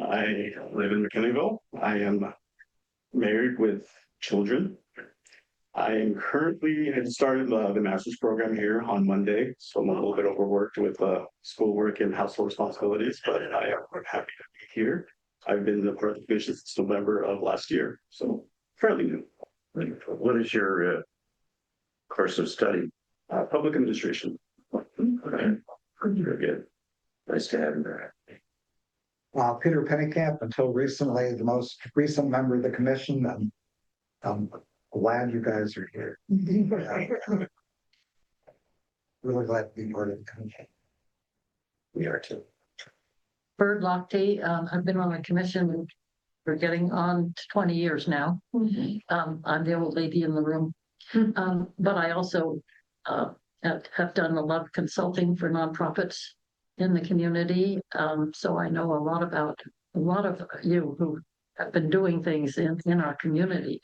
I live in McKinleyville. I am married with children. I am currently, I started the master's program here on Monday, so I'm a little bit overworked with schoolwork and household responsibilities, but I am happy to be here. I've been a part of the commission since November of last year, so fairly new. What is your course of study? Public administration. Okay. Very good. Nice to have you there. Peter Pennycamp, until recently, the most recent member of the commission, and I'm glad you guys are here. Really glad to be part of the commission. We are too. Bird Lochte, I've been on the commission for getting on to 20 years now. I'm the old lady in the room. But I also have done a lot of consulting for nonprofits in the community. So I know a lot about a lot of you who have been doing things in our community.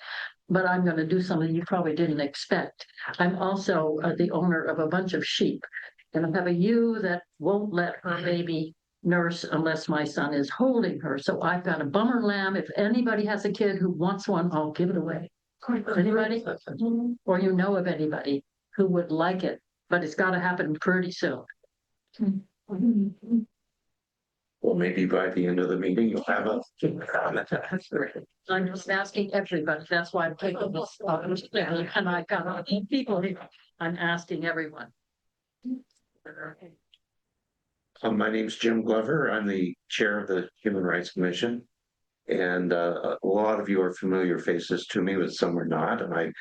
But I'm going to do something you probably didn't expect. I'm also the owner of a bunch of sheep. And I have a ewe that won't let her baby nurse unless my son is holding her. So I've got a bummer lamb. If anybody has a kid who wants one, I'll give it away. Anybody? Or you know of anybody who would like it, but it's got to happen pretty soon. Well, maybe by the end of the meeting, you'll have a. I'm just asking everybody. That's why I'm taking this. And I got people here. I'm asking everyone. My name's Jim Glover. I'm the chair of the Human Rights Commission. And a lot of you are familiar faces to me, but some are not. And I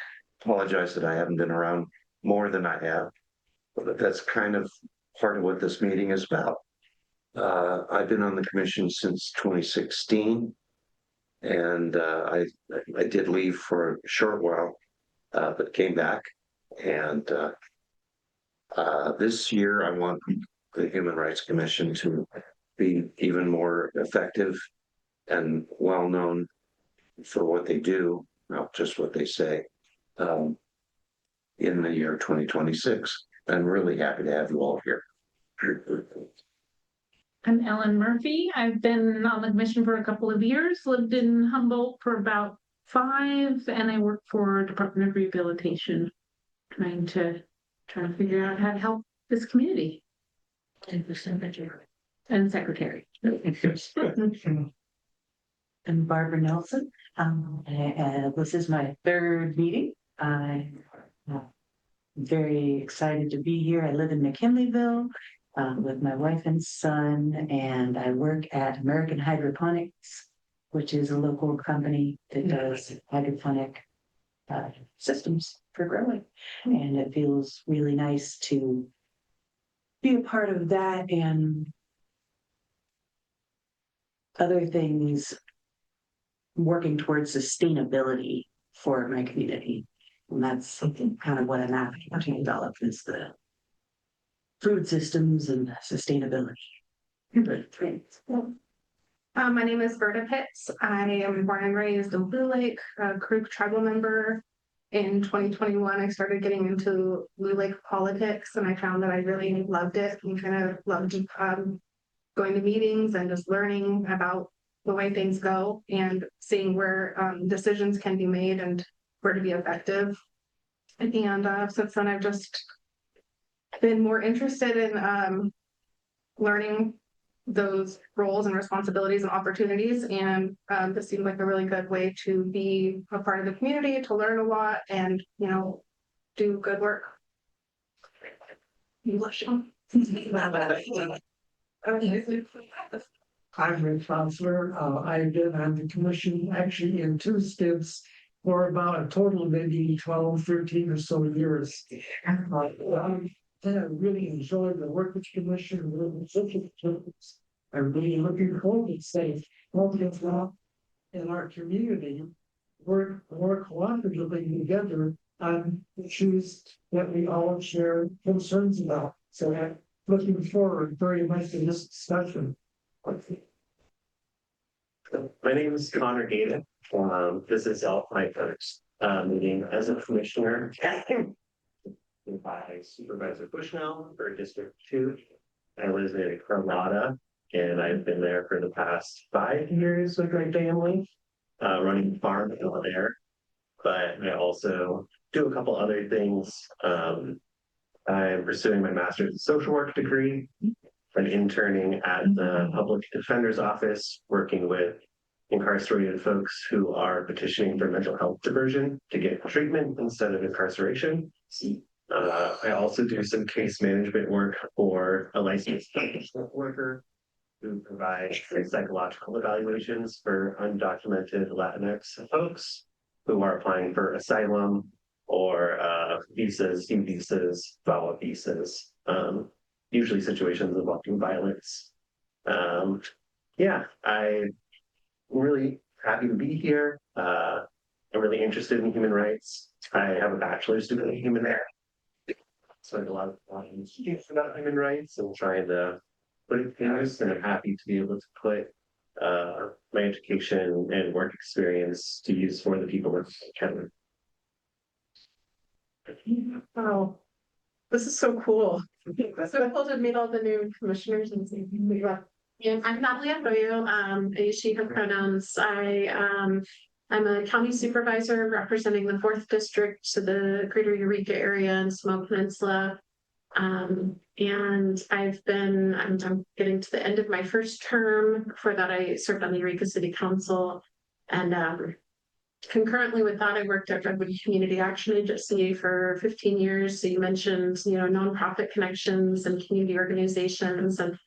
apologize that I haven't been around more than I have. But that's kind of part of what this meeting is about. I've been on the commission since 2016. And I did leave for a short while, but came back. And this year, I want the Human Rights Commission to be even more effective and well-known for what they do, not just what they say, in the year 2026. I'm really happy to have you all here. I'm Ellen Murphy. I've been on the commission for a couple of years, lived in Humboldt for about 5, and I work for Department of Rehabilitation, trying to figure out how to help this community. And secretary. I'm Barbara Nelson. This is my 3rd meeting. I'm very excited to be here. I live in McKinleyville with my wife and son, and I work at American Hydroponics, which is a local company that does hydroponic systems for growing. And it feels really nice to be a part of that and other things working towards sustainability for my community. And that's kind of what I'm after to develop is the food systems and sustainability. My name is Berta Pitts. I am born and raised in Blue Lake, a Creek tribal member. In 2021, I started getting into Blue Lake politics, and I found that I really loved it and kind of loved going to meetings and just learning about the way things go and seeing where decisions can be made and where to be effective. And since then, I've just been more interested in learning those roles and responsibilities and opportunities, and this seemed like a really good way to be a part of the community, to learn a lot and do good work. I'm blushing. I'm Rick Fonsler. I've been on the commission actually in 2 stints for about a total of maybe 12, 13 or so years. I really enjoyed the work with the commission. I'm really looking forward to say, in our community, work more cooperatively together on issues that we all share concerns about. So I'm looking forward very much to this discussion. My name is Connor Gaden. This is my first meeting as a commissioner by Supervisor Bushnell for District 2. I was in Granada and I've been there for the past 5 years with my family, running the farm over there. But I also do a couple other things. I'm pursuing my master's in social work degree and interning at the public defender's office, working with incarcerated folks who are petitioning for mental health diversion to get treatment instead of incarceration. I also do some case management work for a licensed social worker who provides psychological evaluations for undocumented Latinx folks who are applying for asylum or visas, E visas, follow-up visas, usually situations involving violence. Yeah, I'm really happy to be here. I'm really interested in human rights. I have a bachelor's degree in human rights. Spent a lot of time thinking about human rights and trying to put it to use, and I'm happy to be able to put my education and work experience to use for the people of Canada. Wow, this is so cool. So cool to meet all the new commissioners and see. Yeah, I'm Natalie Arroyo. I use she, her pronouns. I'm a county supervisor representing the 4th district to the Greater Eureka area and Small Peninsula. And I'm getting to the end of my first term. Before that, I served on the Eureka City Council. And concurrently with that, I worked at Redwood Community Action Agency for 15 years. So you mentioned, nonprofit connections and community organizations. And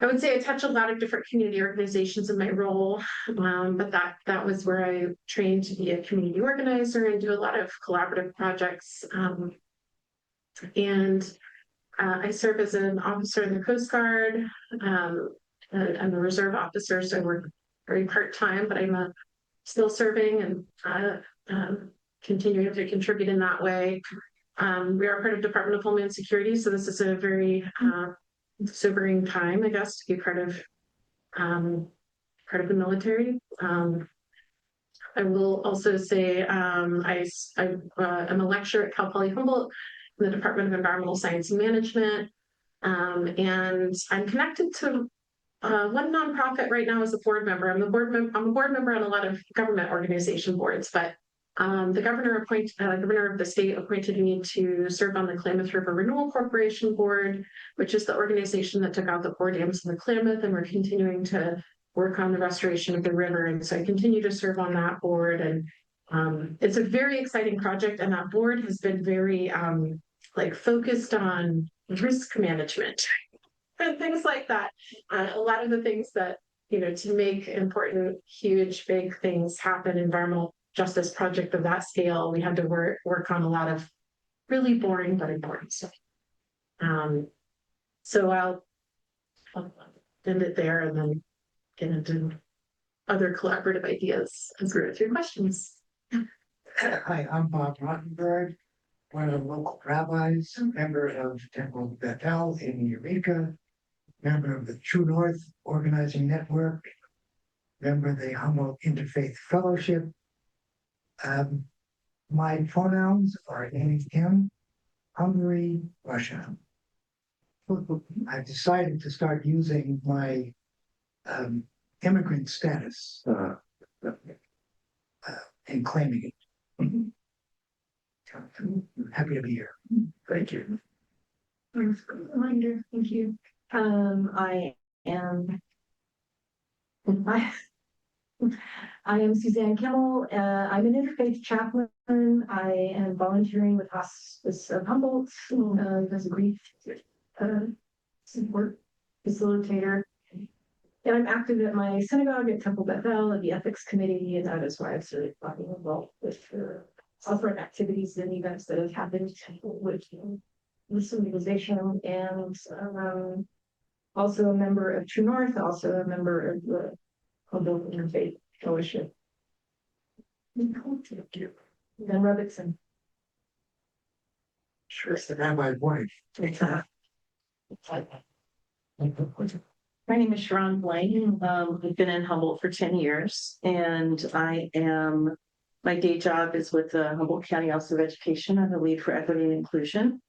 I would say I touch a lot of different community organizations in my role, but that was where I trained to be a community organizer and do a lot of collaborative projects. I serve as an officer in the Coast Guard. I'm a reserve officer, so I work very part-time, but I'm still serving and continuing to contribute in that way. We are part of Department of Homeland Security, so this is a very sobering time, I guess, to be part of the military. I will also say I'm a lecturer at Cal Poly Humboldt in the Department of Environmental Science and Management, and I'm connected to one nonprofit right now as a board member. I'm a board member on a lot of government organization boards, but the governor of the state appointed me to serve on the Klamath River Renewal Corporation board, which is the organization that took out the 4 dams in the Klamath, and we're continuing to work on the restoration of the river. And so I continue to serve on that board, and it's a very exciting project. And that board has been very focused on risk management and things like that. A lot of the things that, to make important, huge, big things happen, environmental justice project of that scale, we had to work on a lot of really boring but important stuff. So I'll end it there and then get into other collaborative ideas and go through questions. Hi, I'm Bob Rottenberg, one of the local rabbis, member of Temple Bethel in Eureka, member of the True North Organizing Network, member of the Humboldt Interfaith Fellowship. My pronouns are him, Hungary, Russia. I've decided to start using my immigrant status and claiming it. I'm happy to be here. Thank you. Thanks for the reminder. Thank you. I am Suzanne Kimmel. I'm an interfaith chaplain. I am volunteering with Hospice of Humboldt as a grief support facilitator. And I'm active at my synagogue at Temple Bethel at the ethics committee, and that is why I've started talking involved with different activities and events that have happened with this organization, and also a member of True North, also a member of the Humboldt Interfaith Fellowship. Thank you. Ben Robertson. Sure, it's the rabbi's wife. My name is Sharon Blaine. I've been in Humboldt for 10 years, and my day job is with the Humboldt County Office of Education. I'm the lead for equity and inclusion.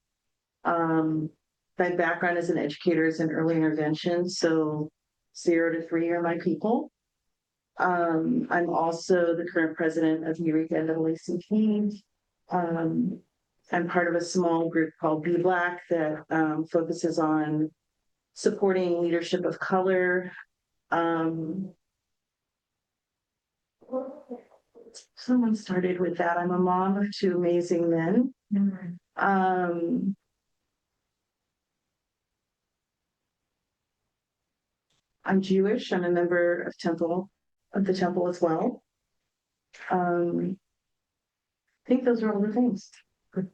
my background as an educator is in early intervention, so 0 to 3 are my people. I'm also the current president of Eureka NAACP. I'm part of a small group called Be Black that focuses on supporting leadership of color. Someone started with that. I'm a mom of 2 amazing men. I'm Jewish. I'm a member of the temple as well. I think those are all the things. Hi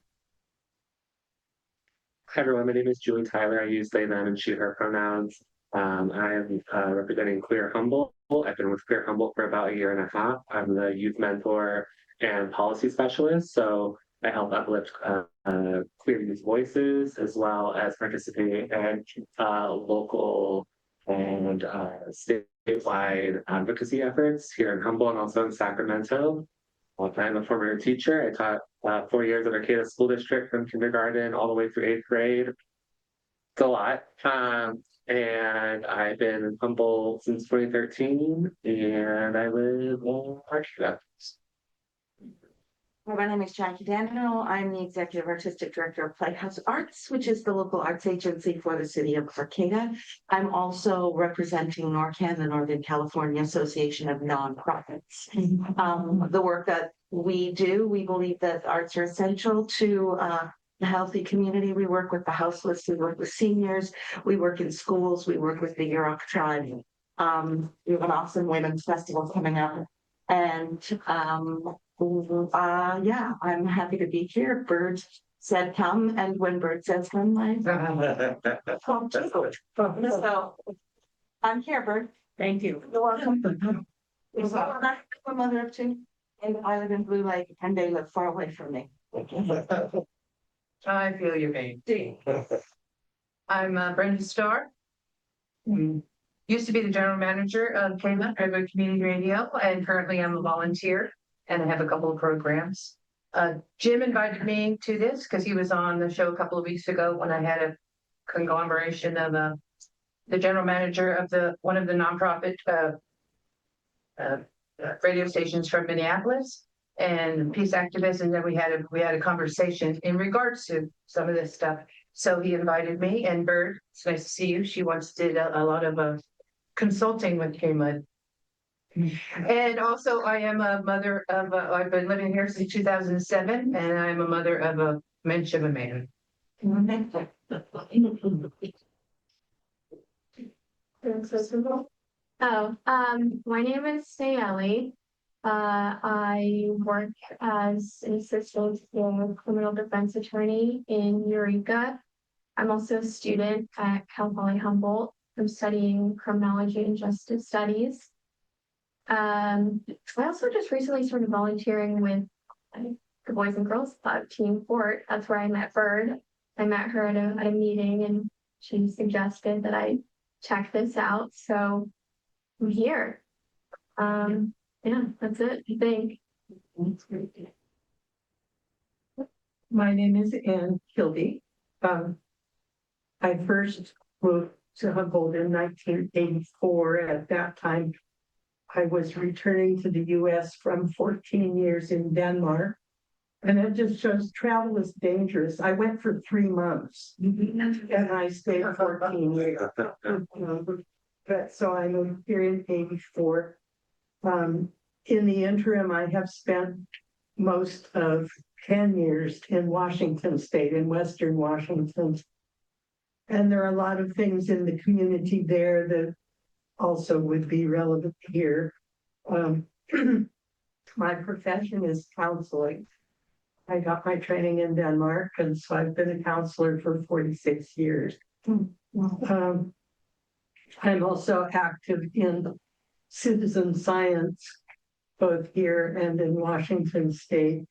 everyone, my name is Julie Tyler. I use they, them, and she, her pronouns. I am representing Queer Humboldt. I've been with Queer Humboldt for about 1.5 years. I'm the youth mentor and policy specialist, so I help uplift queer youth voices as well as participate in local and statewide advocacy efforts here in Humboldt and also in Sacramento. I'm a former teacher. I taught 4 years at Arcata School District from kindergarten all the way through 8th grade. It's a lot. And I've been in Humboldt since 2013, and I live in Arcata. My name is Jackie Daniel. I'm the Executive Artistic Director of Playhouse Arts, which is the local arts agency for the city of Arcata. I'm also representing NORCAN, the Northern California Association of Nonprofits. The work that we do, we believe that arts are essential to a healthy community. We work with the houseless, we work with seniors, we work in schools, we work with the Yurok tribe. We have an awesome women's festival coming up. And yeah, I'm happy to be here. Bird said come, and when Bird says come, I come too. So I'm here, Bird. Thank you. You're welcome. I'm a mother of 2, and I live in Blue Lake, and they live far away from me. I feel your pain. I'm Brenda Starr. Used to be the general manager of Cayman Redwood Community Radio, and currently I'm a volunteer and I have a couple of programs. Jim invited me to this because he was on the show a couple of weeks ago when I had a conglomeration of the general manager of one of the nonprofit radio stations from Minneapolis and peace activists, and then we had a conversation in regards to some of this stuff. So he invited me, and Bird, it's nice to see you. She once did a lot of consulting with KMUD. And also I am a mother of, I've been living here since 2007, and I'm a mother of a mensch of a man. My name is Sayeli. I work as an assistant criminal defense attorney in Eureka. I'm also a student at Cal Poly Humboldt. I'm studying criminology and justice studies. I also just recently started volunteering with the Boys and Girls Club, Team Fort. That's where I met Bird. I met her at a meeting, and she suggested that I check this out. So I'm here. Yeah, that's it, I think. My name is Ann Kilby. I first moved to Humboldt in 1984. At that time, I was returning to the US from 14 years in Denmark. And it just shows travel is dangerous. I went for 3 months and I stayed 14 years. But so I moved here in 84. In the interim, I have spent most of 10 years in Washington State, in Western Washington. And there are a lot of things in the community there that also would be relevant here. My profession is counseling. I got my training in Denmark, and so I've been a counselor for 46 years. I'm also active in citizen science, both here and in Washington State.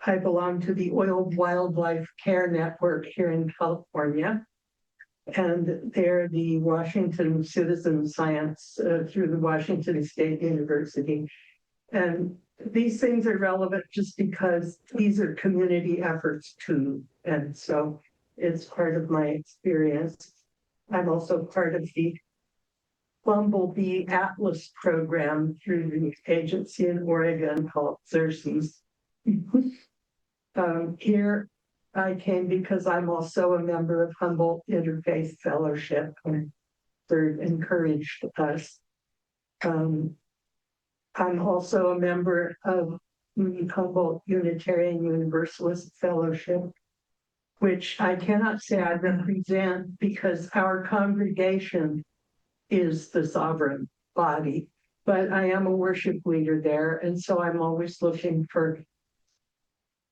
I belong to the Oil Wildlife Care Network here in California. And they're the Washington Citizen Science through the Washington State University. And these things are relevant just because these are community efforts too. And so is part of my experience. I'm also part of the Bumblebee Atlas program through the agency in Oregon called Xerces. Here I came because I'm also a member of Humboldt Interfaith Fellowship, and third encouraged us. I'm also a member of the Humboldt Unitarian Universalist Fellowship, which I cannot say I represent because our congregation is the sovereign body, but I am a worship leader there, and so I'm always looking for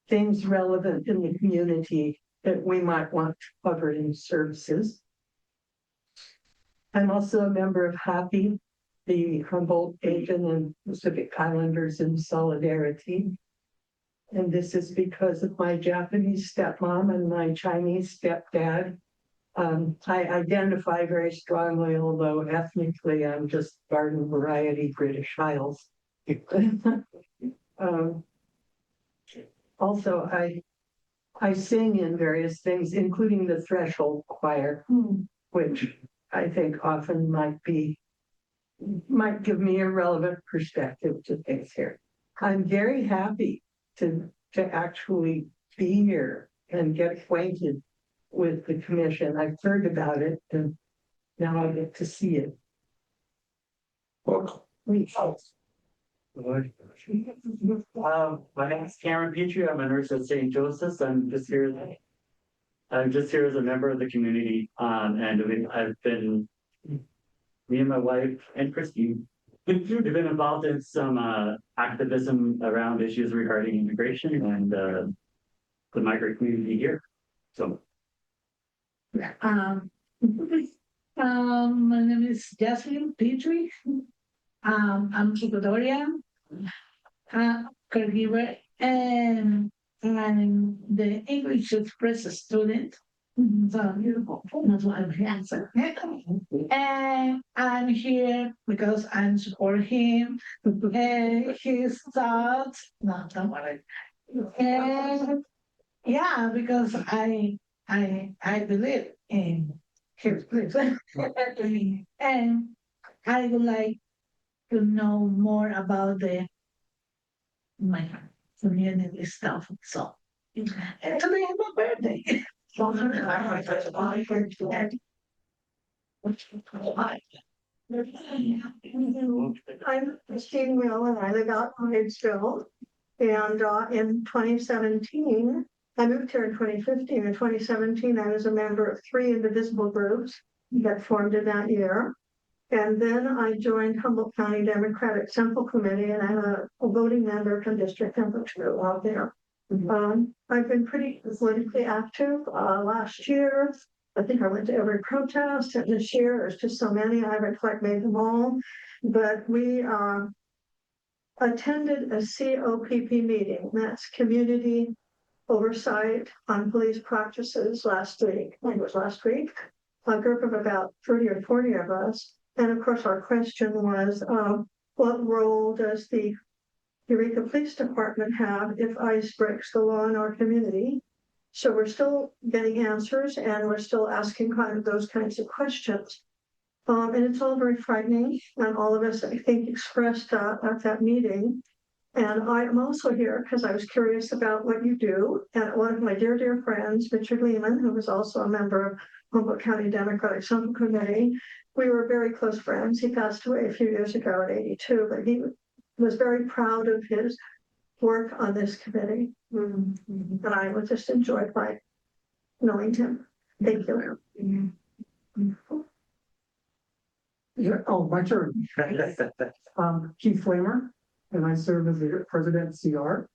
things relevant in the community that we might want to cover in services. I'm also a member of HAPI, the Humboldt Asian and Pacific Islanders in Solidarity. And this is because of my Japanese stepmom and my Chinese stepdad. I identify very strongly, although ethnically I'm just garden variety British Isles. Also, I sing in various things, including the Threshold Choir, which I think often might give me a relevant perspective to things here. I'm very happy to actually be here and get acquainted with the commission. I've heard about it and now I get to see it. Welcome. My name is Cameron Petrie. I'm a nurse at St. Joseph's. I'm just here as a member of the community. And I've been, me and my wife and Christine, we've been involved in some activism around issues regarding immigration and the migrant community here. So. My name is Jasmine Petrie. I'm Ecuadorian, caregiver, and I'm the English Express student. So beautiful. That's why I'm here. And I'm here because I'm supporting him and his thoughts. No, don't worry. And yeah, because I believe in his beliefs. And I would like to know more about my community stuff. So, and today is my birthday. I'm Christine Will and I live out in Higgsville. And in 2017, I moved here in 2015. In 2017, I was a member of 3 indivisible groups that formed in that year. And then I joined Humboldt County Democratic Central Committee, and I'm a voting member from District Number 2 out there. I've been pretty politically active. Last year, I think I went to every protest, and this year there's just so many, I haven't quite made them all. But we attended a COPP meeting, that's Community Oversight on Police Practices last week. I think it was last week. A group of about 30 or 40 of us. And of course, our question was, what role does the Eureka Police Department have if ICE breaks the law in our community? So we're still getting answers and we're still asking kind of those kinds of questions. And it's all very frightening. And all of us, I think, expressed at that meeting. And I am also here because I was curious about what you do. And one of my dear, dear friends, Richard Lehman, who was also a member of Humboldt County Democratic Central Committee, we were very close friends. He passed away a few years ago at 82, but he was very proud of his work on this committee. And I was just enjoyed by knowing him. Thank you. Yeah, oh, my turn. Keith Flamer, and I serve as the president CR.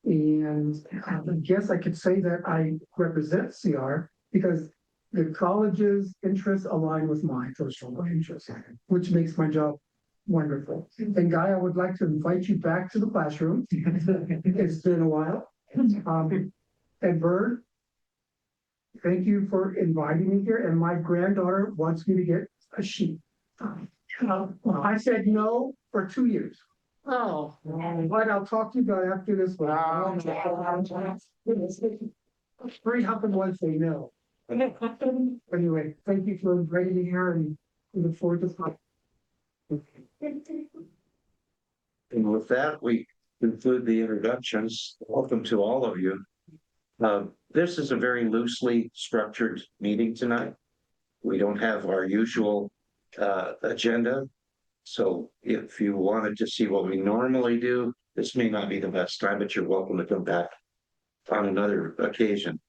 And I guess I could say that I represent CR because the college's interests align with mine, social interests, which makes my job wonderful. And Guy, I would like to invite you back to the classroom. It's been a while. And Bird, thank you for inviting me here. And my granddaughter wants me to get a sheep. I said no for 2 years. Oh, but I'll talk to you about after this one. Very happy once they know. Anyway, thank you for inviting me here and we look forward to talking. And with that, we conclude the introductions. Welcome to all of you. This is a very loosely structured meeting tonight. We don't have our usual agenda. So if you wanted to see what we normally do, this may not be the best time, but you're welcome to come back on another occasion.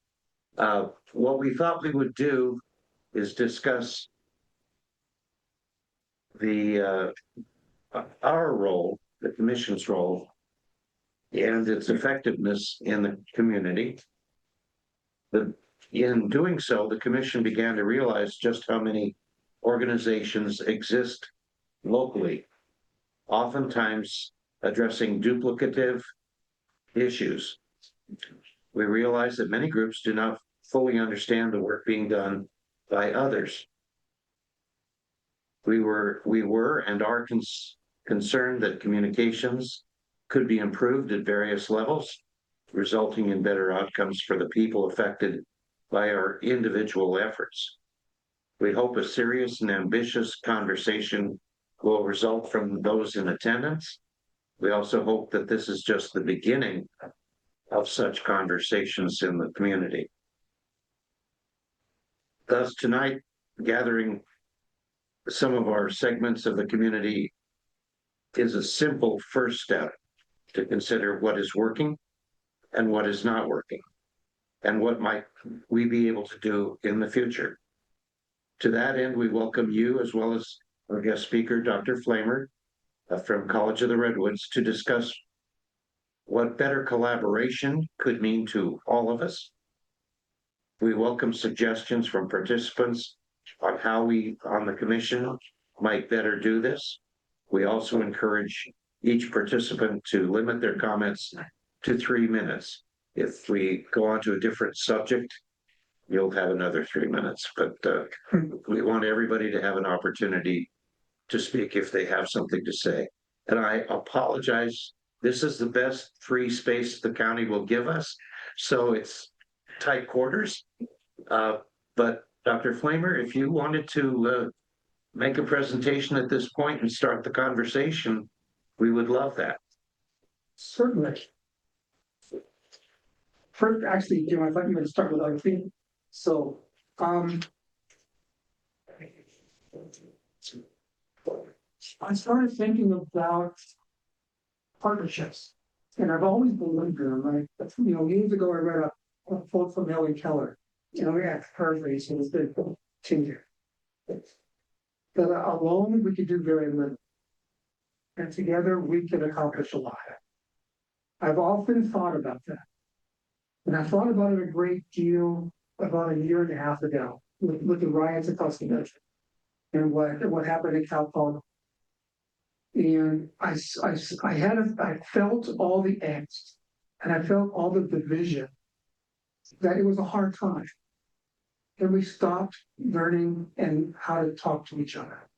What we thought we would do is discuss our role, the commission's role, and its effectiveness in the community. In doing so, the commission began to realize just how many organizations exist locally, oftentimes addressing duplicative issues. We realize that many groups do not fully understand the work being done by others. We were and are concerned that communications could be improved at various levels, resulting in better outcomes for the people affected by our individual efforts. We hope a serious and ambitious conversation will result from those in attendance. We also hope that this is just the beginning of such conversations in the community. Thus, tonight, gathering some of our segments of the community is a simple first step to consider what is working and what is not working, and what might we be able to do in the future. To that end, we welcome you as well as our guest speaker, Dr. Flamer from College of the Redwoods, to discuss what better collaboration could mean to all of us. We welcome suggestions from participants on how we on the commission might better do this. We also encourage each participant to limit their comments to 3 minutes. If we go on to a different subject, you'll have another 3 minutes, but we want everybody to have an opportunity to speak if they have something to say. And I apologize, this is the best free space the county will give us, so it's tight quarters. But Dr. Flamer, if you wanted to make a presentation at this point and start the conversation, we would love that. Certainly. First, actually, Jim, I thought you were going to start with other things. So, I started thinking about partnerships, and I've always believed in them. Right? Years ago, I read a quote from Helen Keller. We have to paraphrase, so it's been changing. That alone we could do very little, and together we can accomplish a lot. I've often thought about that, and I thought about it a great deal about a year and a half ago with the riots across the country and what happened in Cal Poly. And I felt all the angst, and I felt all the division, that it was a hard time. And we stopped learning and how to talk to each other.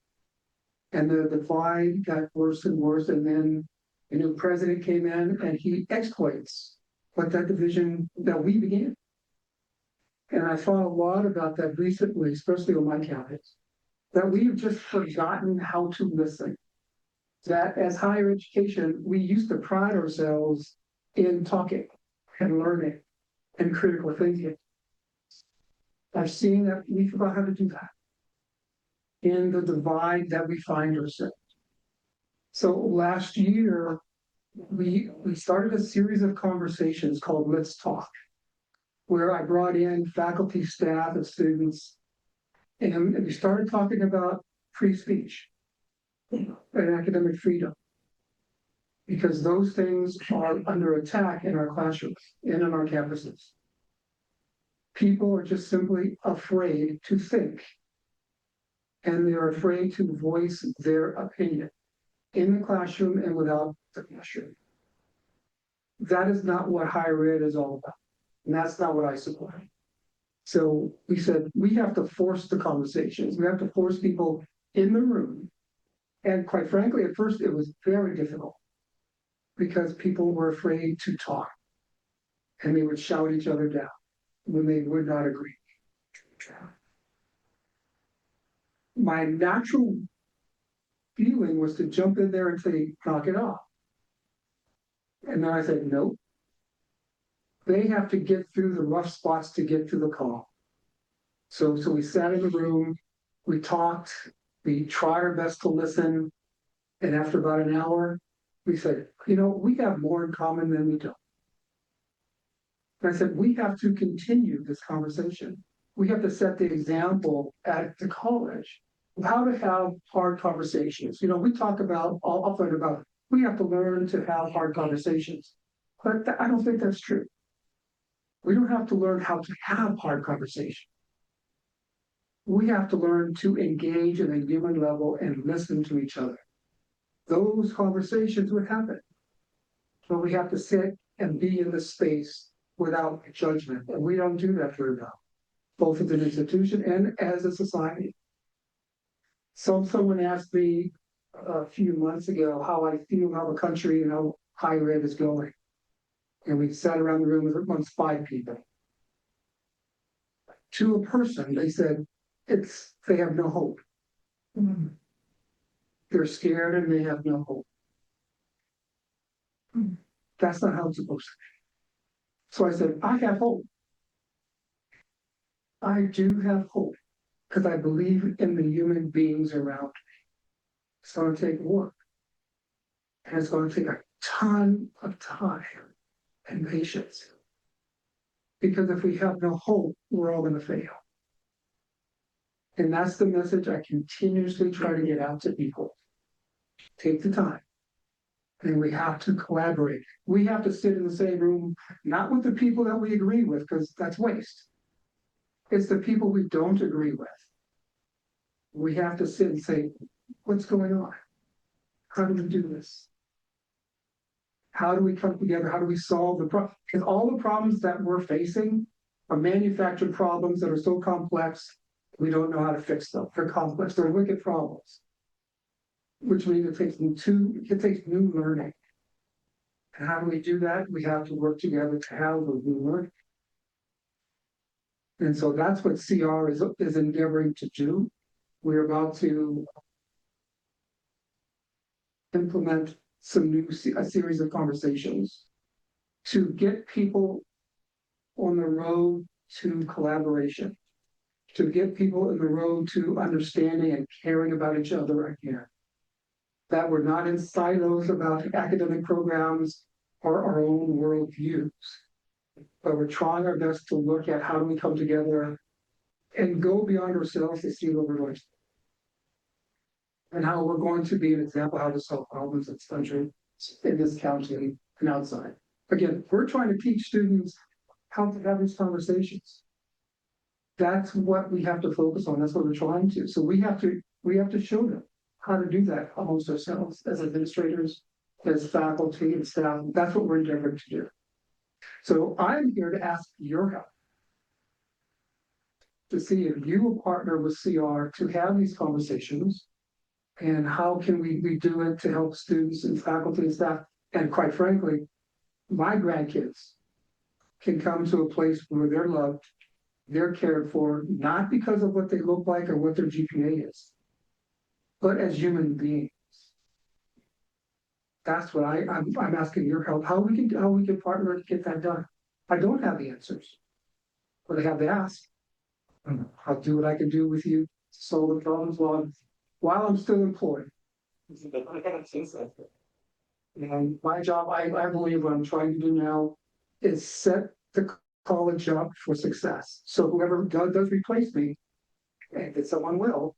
And the divide got worse and worse. And then a new president came in and he exploits what that division that we began. And I thought a lot about that recently, especially on my campus, that we've just forgotten how to listen. That as higher education, we used to pride ourselves in talking and learning and critical thinking. I've seen that we forgot how to do that in the divide that we find ourselves. So last year, we started a series of conversations called Let's Talk, where I brought in faculty, staff, and students, and we started talking about free speech and academic freedom, because those things are under attack in our classrooms and in our campuses. People are just simply afraid to think, and they're afraid to voice their opinion in the classroom and without the classroom. That is not what higher ed is all about, and that's not what I support. So we said we have to force the conversations. We have to force people in the room. And quite frankly, at first it was very difficult because people were afraid to talk and they would shout each other down. when they would not agree. My natural feeling was to jump in there and say, knock it off. And then I said, nope. They have to get through the rough spots to get to the call. So we sat in the room, we talked, we tried our best to listen. And after about an hour, we said, we have more in common than we don't. And I said, we have to continue this conversation. We have to set the example at the college of how to have hard conversations. We talk about, often about, we have to learn to have hard conversations. But I don't think that's true. We don't have to learn how to have hard conversations. We have to learn to engage at a human level and listen to each other. Those conversations would happen. But we have to sit and be in the space without judgment. And we don't do that very well, both as an institution and as a society. Someone asked me a few months ago how I feel about the country and how higher ed is going. And we sat around the room amongst 5 people. To a person, they said, they have no hope. They're scared and they have no hope. That's not how it's supposed to be. So I said, I have hope. I do have hope because I believe in the human beings around me. It's going to take work. And it's going to take a ton of time and patience. Because if we have no hope, we're all going to fail. And that's the message I continuously try to get out to people. Take the time. And we have to collaborate. We have to sit in the same room, not with the people that we agree with, because that's waste. It's the people we don't agree with. We have to sit and say, what's going on? How do we do this? How do we come together? How do we solve the problem? Because all the problems that we're facing are manufactured problems that are so complex, we don't know how to fix them. They're complex, they're wicked problems. Which means it takes new learning. And how do we do that? We have to work together to have the new learning. And so that's what CR is endeavoring to do. We're about to implement a series of conversations to get people on the road to collaboration, to get people in the road to understanding and caring about each other again. That we're not in silos about academic programs or our own worldviews, but we're trying our best to look at how do we come together and go beyond ourselves to see what we're doing. And how we're going to be an example of how to solve problems in this country, in this county, and outside. Again, we're trying to teach students how to have these conversations. That's what we have to focus on. That's what we're trying to. So we have to show them how to do that amongst ourselves as administrators, as faculty and staff. That's what we're endeavoring to do. So I'm here to ask your help to see if you will partner with CR to have these conversations. And how can we do it to help students and faculty and staff? And quite frankly, my grandkids can come to a place where they're loved, they're cared for, not because of what they look like or what their GPA is, but as human beings. That's what I'm asking your help. How we can partner to get that done. I don't have the answers, but I have the ask. I'll do what I can do with you to solve the problems while I'm still employed. And my job, I believe what I'm trying to do now is set the college up for success. So whoever does replace me, and if someone will,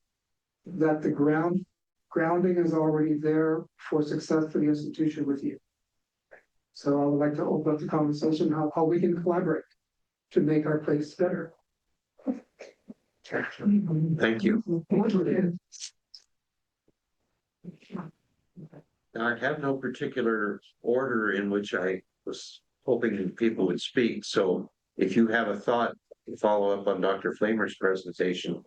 that the grounding is already there for success for the institution with you. So I would like to open up the conversation how we can collaborate to make our place better. Thank you. I have no particular order in which I was hoping people would speak. So if you have a thought to follow up on Dr. Flamer's presentation,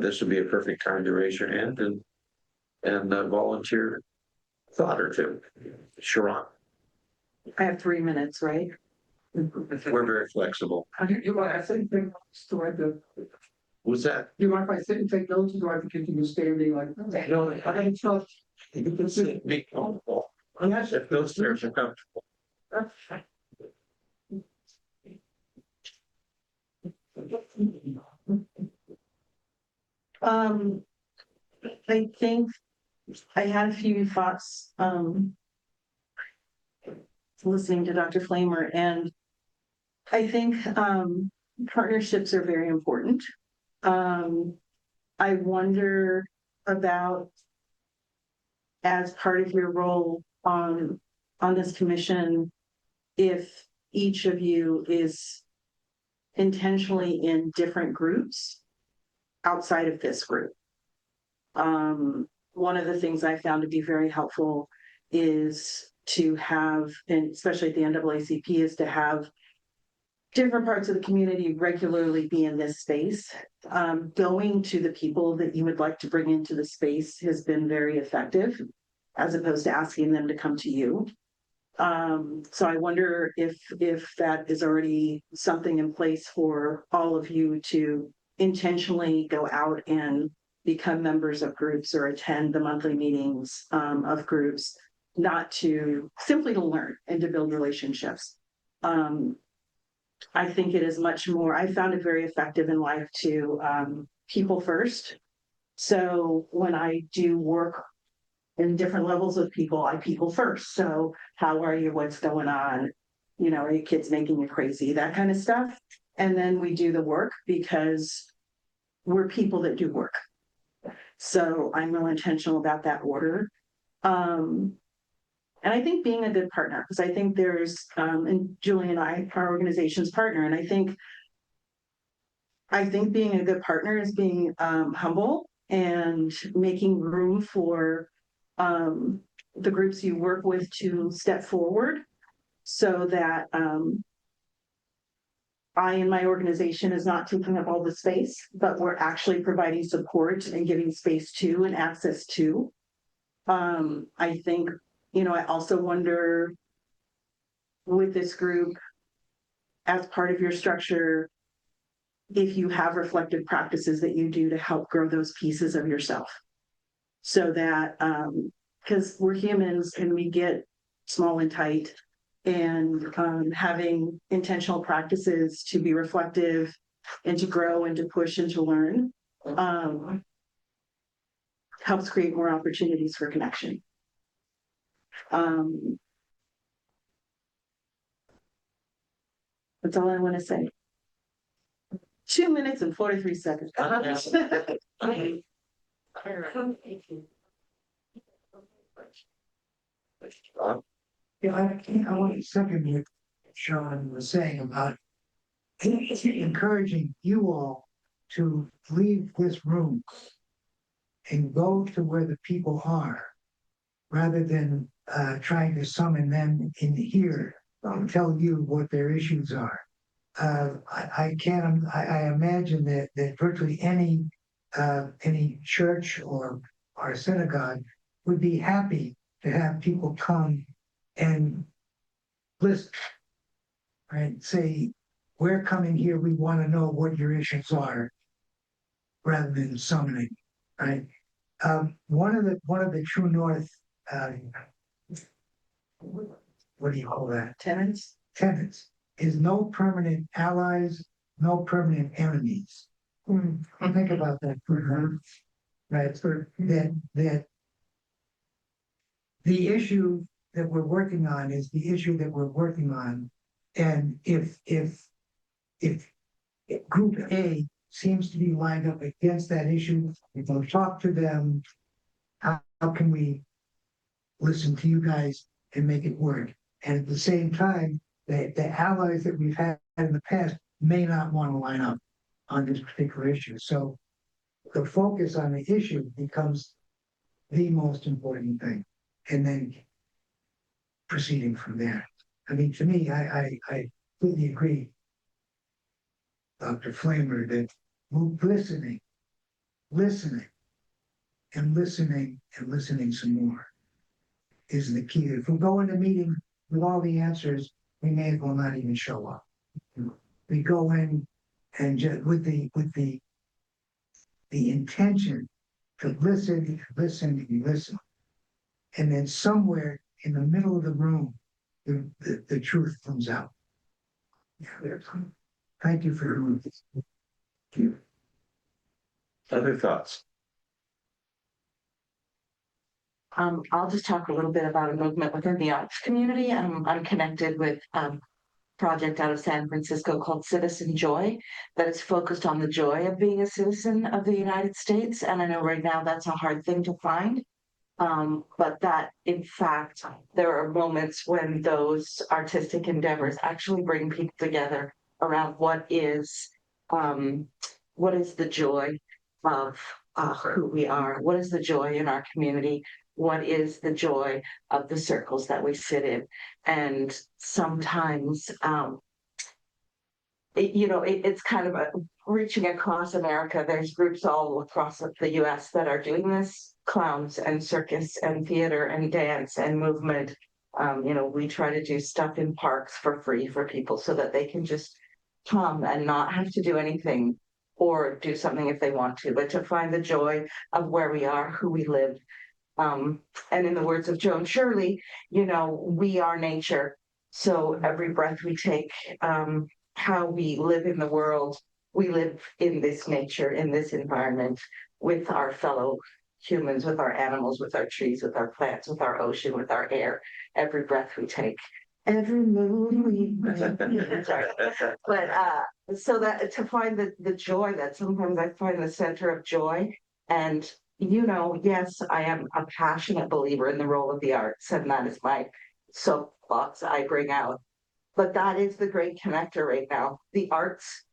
this would be a perfect time to raise your hand and volunteer a thought or two. Sharon. I have 3 minutes, right? We're very flexible. You mind if I say anything? Do I have to, What's that? you mind if I sit and take notes, or do I have to continue standing like? No, I think so. You can sit, be comfortable. Yes, if those chairs are comfortable. Um, I think I had a few thoughts, listening to Dr. Flamer, and I think, partnerships are very important. I wonder about, as part of your role on this commission, if each of you is intentionally in different groups outside of this group. One of the things I found to be very helpful is to have, and especially at the NAACP, is to have different parts of the community regularly be in this space. Going to the people that you would like to bring into the space has been very effective, as opposed to asking them to come to you. So I wonder if that is already something in place for all of you to intentionally go out and become members of groups or attend the monthly meetings of groups, not to simply to learn and to build relationships. I think it is much more, I found it very effective in life to people first. So when I do work in different levels of people, I people first. So how are you? What's going on? You know, are your kids making you crazy? That kind of stuff. And then we do the work because we're people that do work. So I'm real intentional about that order. And I think being a good partner, because I think there's, and Julie and I, our organization's partner, and I think being a good partner is being humble and making room for the groups you work with to step forward, so that I and my organization is not taking up all the space, but we're actually providing support and giving space to and access to. I think, you know, I also wonder with this group, as part of your structure, if you have reflective practices that you do to help grow those pieces of yourself. So that, because we're humans and we get small and tight, and having intentional practices to be reflective and to grow and to push and to learn helps create more opportunities for connection. That's all I want to say. 2 minutes and 43 seconds. Yeah, I want to second what Sean was saying about encouraging you all to leave this room and go to where the people are, rather than trying to summon them in here and tell you what their issues are. I imagine that virtually any church or synagogue would be happy to have people come and listen, right? Say, we're coming here, we want to know what your issues are, rather than summoning, right? One of the True North, what do you call that? Tenants. Tenants is no permanent allies, no permanent enemies. Think about that for a minute, right? That the issue that we're working on is the issue that we're working on, and if Group A seems to be lined up against that issue, if we'll talk to them, how can we listen to you guys and make it work? And at the same time, the allies that we've had in the past may not want to line up on this particular issue. So the focus on the issue becomes the most important thing, and then proceeding from there. I mean, to me, I completely agree, Dr. Flamer, that listening some more is the key. If we go into meeting with all the answers, we may as well not even show up. We go in and just with the intention to listen, listen, and listen. And then somewhere in the middle of the room, the truth comes out. Thank you for doing this. Thank you. Other thoughts? I'll just talk a little bit about a movement within the arts community. I'm connected with project out of San Francisco called Citizen Joy that is focused on the joy of being a citizen of the United States. And I know right now that's a hard thing to find. But that in fact, there are moments when those artistic endeavors actually bring people together around what is the joy of who we are, what is the joy in our community, what is the joy of the circles that we sit in. And sometimes it's kind of reaching across America. There's groups all across the US that are doing this, clowns and circus and theater and dance and movement. We try to do stuff in parks for free for people so that they can just come and not have to do anything or do something if they want to, but to find the joy of where we are, who we live. And in the words of Joan Shirley, we are nature. So every breath we take, how we live in the world, we live in this nature, in this environment, with our fellow humans, with our animals, with our trees, with our plants, with our ocean, with our air, every breath we take, every move we sorry. But so that to find the joy, that sometimes I find the center of joy. And yes, I am a passionate believer in the role of the arts, and that is my soapbox I bring out. But that is the great connector right now. The arts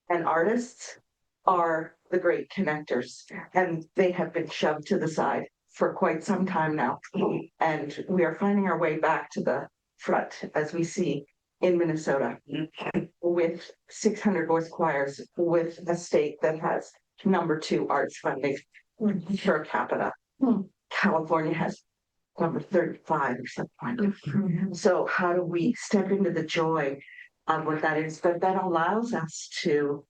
and artists are the great connectors, and they have been shoved to the side for quite some time now. And we are finding our way back to the front, as we see in Minnesota, with 600 voice choirs, with a state that has #2 arts funding per capita. California has number 35 or something. So how do we step into the joy of what that is? But that allows us to,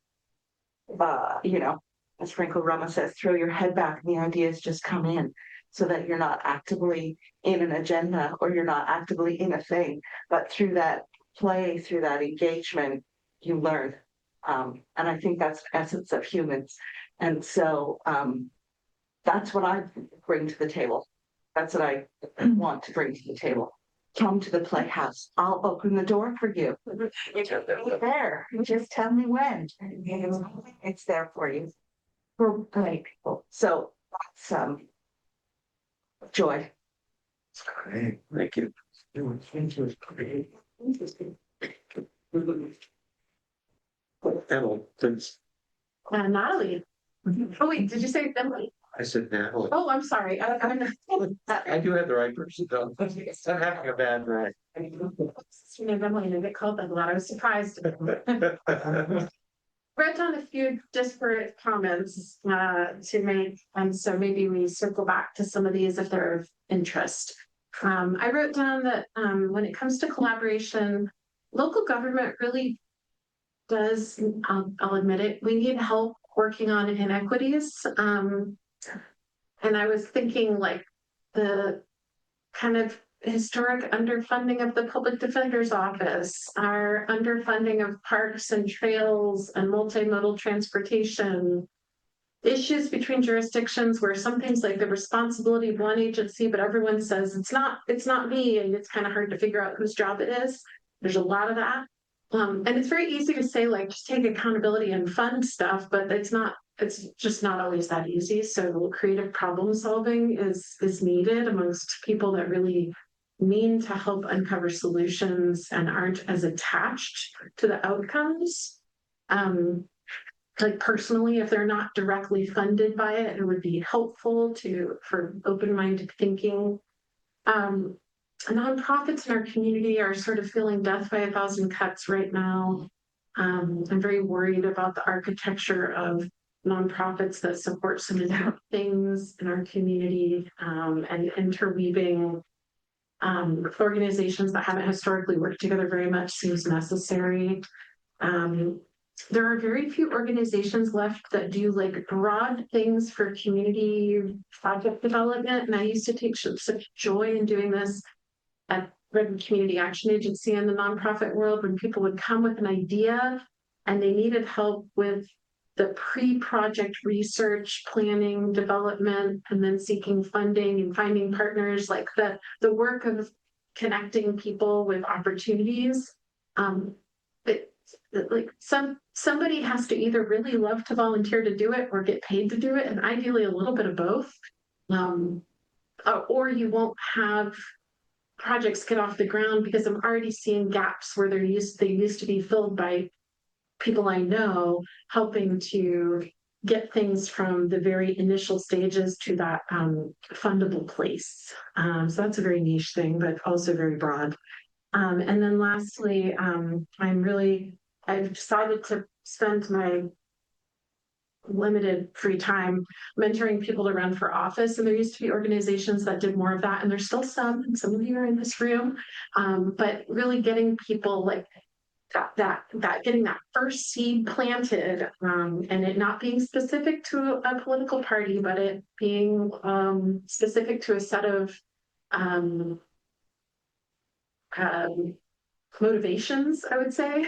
as Franco Rama says, throw your head back and the ideas just come in, so that you're not actively in an agenda or you're not actively in a thing, but through that play, through that engagement, you learn. And I think that's the essence of humans. And so that's what I bring to the table. That's what I want to bring to the table. Come to the Playhouse. I'll open the door for you. It's there. Just tell me when. It's there for you. For many people. So that's joy. Great. Thank you. Emily, please. Natalie. Oh wait, did you say Emily? I said Natalie. Oh, I'm sorry. I do have the right person though. I'm having a bad night. Emily didn't get called that a lot. I was surprised. Wrote down a few disparate comments to make, and so maybe we circle back to some of these if they're of interest. I wrote down that when it comes to collaboration, local government really does, I'll admit it, we need help working on inequities. And I was thinking like the kind of historic underfunding of the public defender's office, our underfunding of parks and trails and multimodal transportation, issues between jurisdictions where some things like the responsibility of one agency, but everyone says it's not me, and it's kind of hard to figure out whose job it is. There's a lot of that. And it's very easy to say, like, just take accountability and fund stuff, but it's just not always that easy. So creative problem solving is needed amongst people that really mean to help uncover solutions and aren't as attached to the outcomes. Like personally, if they're not directly funded by it, it would be helpful for open-minded thinking. Nonprofits in our community are sort of feeling death by 1,000 cuts right now. I'm very worried about the architecture of nonprofits that support some of the things in our community, and interweaving organizations that haven't historically worked together very much seems necessary. There are very few organizations left that do like broad things for community project development. And I used to take such joy in doing this at Redwood Community Action Agency in the nonprofit world when people would come with an idea and they needed help with the pre-project research, planning, development, and then seeking funding and finding partners, like the work of connecting people with opportunities. Like somebody has to either really love to volunteer to do it or get paid to do it, and ideally a little bit of both. Or you won't have projects get off the ground, because I'm already seeing gaps where they used to be filled by people I know, helping to get things from the very initial stages to that fundable place. So that's a very niche thing, but also very broad. And then lastly, I've decided to spend my limited free time mentoring people to run for office. And there used to be organizations that did more of that. And there's still some of you are in this room, but really getting people like getting that first seed planted, and it not being specific to a political party, but it being specific to a set of motivations, I would say,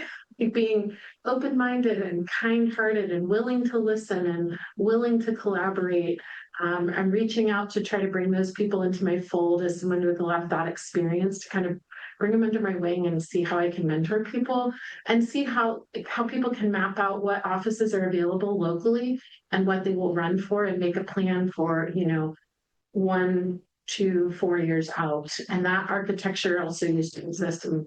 being open-minded and kind-hearted and willing to listen and willing to collaborate. I'm reaching out to try to bring those people into my fold as someone with a lot of that experience, to kind of bring them under my wing and see how I can mentor people and see how people can map out what offices are available locally and what they will run for, and make a plan for, 1, 2, 4 years out. And that architecture also used to exist and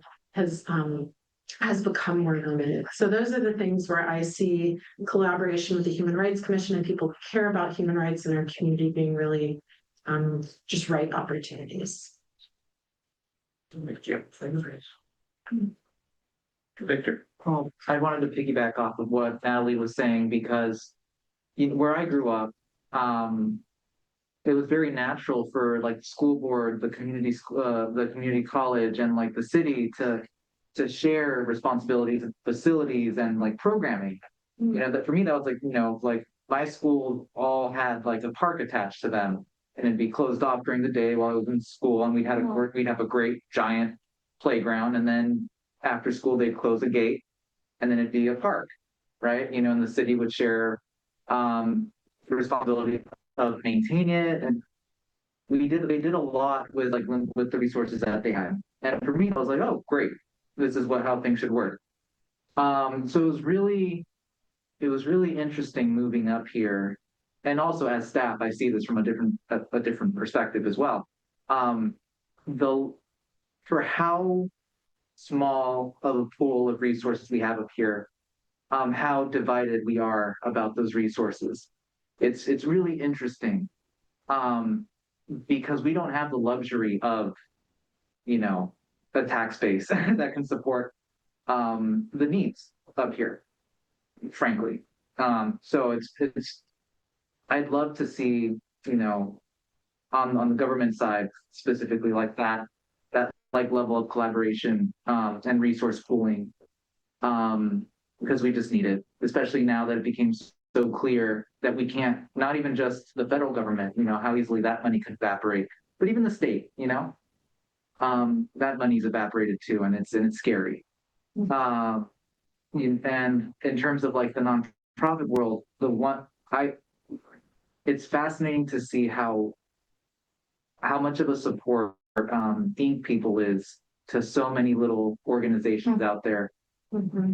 has become more limited. So those are the things where I see collaboration with the Human Rights Commission and people who care about human rights in our community being really just ripe opportunities. Victor. Well, I wanted to piggyback off of what Natalie was saying, because where I grew up, it was very natural for like the school board, the community college, and like the city to share responsibilities and facilities and like programming. That for me, that was like, like my school all had like a park attached to them, and it'd be closed off during the day while I was in school, and we'd have a great giant playground, and then after school they'd close a gate, and then it'd be a park, right? And the city would share the responsibility of maintaining it, and they did a lot with the resources that they had. And for me, I was like, oh great, this is how things should work. So it was really interesting moving up here, and also as staff, I see this from a different perspective as well. For how small of a pool of resources we have up here, how divided we are about those resources. It's really interesting, because we don't have the luxury of, a tax base that can support the needs up here, frankly. So I'd love to see, on the government side specifically, like that like level of collaboration and resource pooling, because we just need it, especially now that it became so clear that we can't, not even just the federal government, how easily that money could evaporate, but even the state, that money's evaporated too, and it's scary. And in terms of like the nonprofit world, it's fascinating to see how much of a support Think People is to so many little organizations out there, who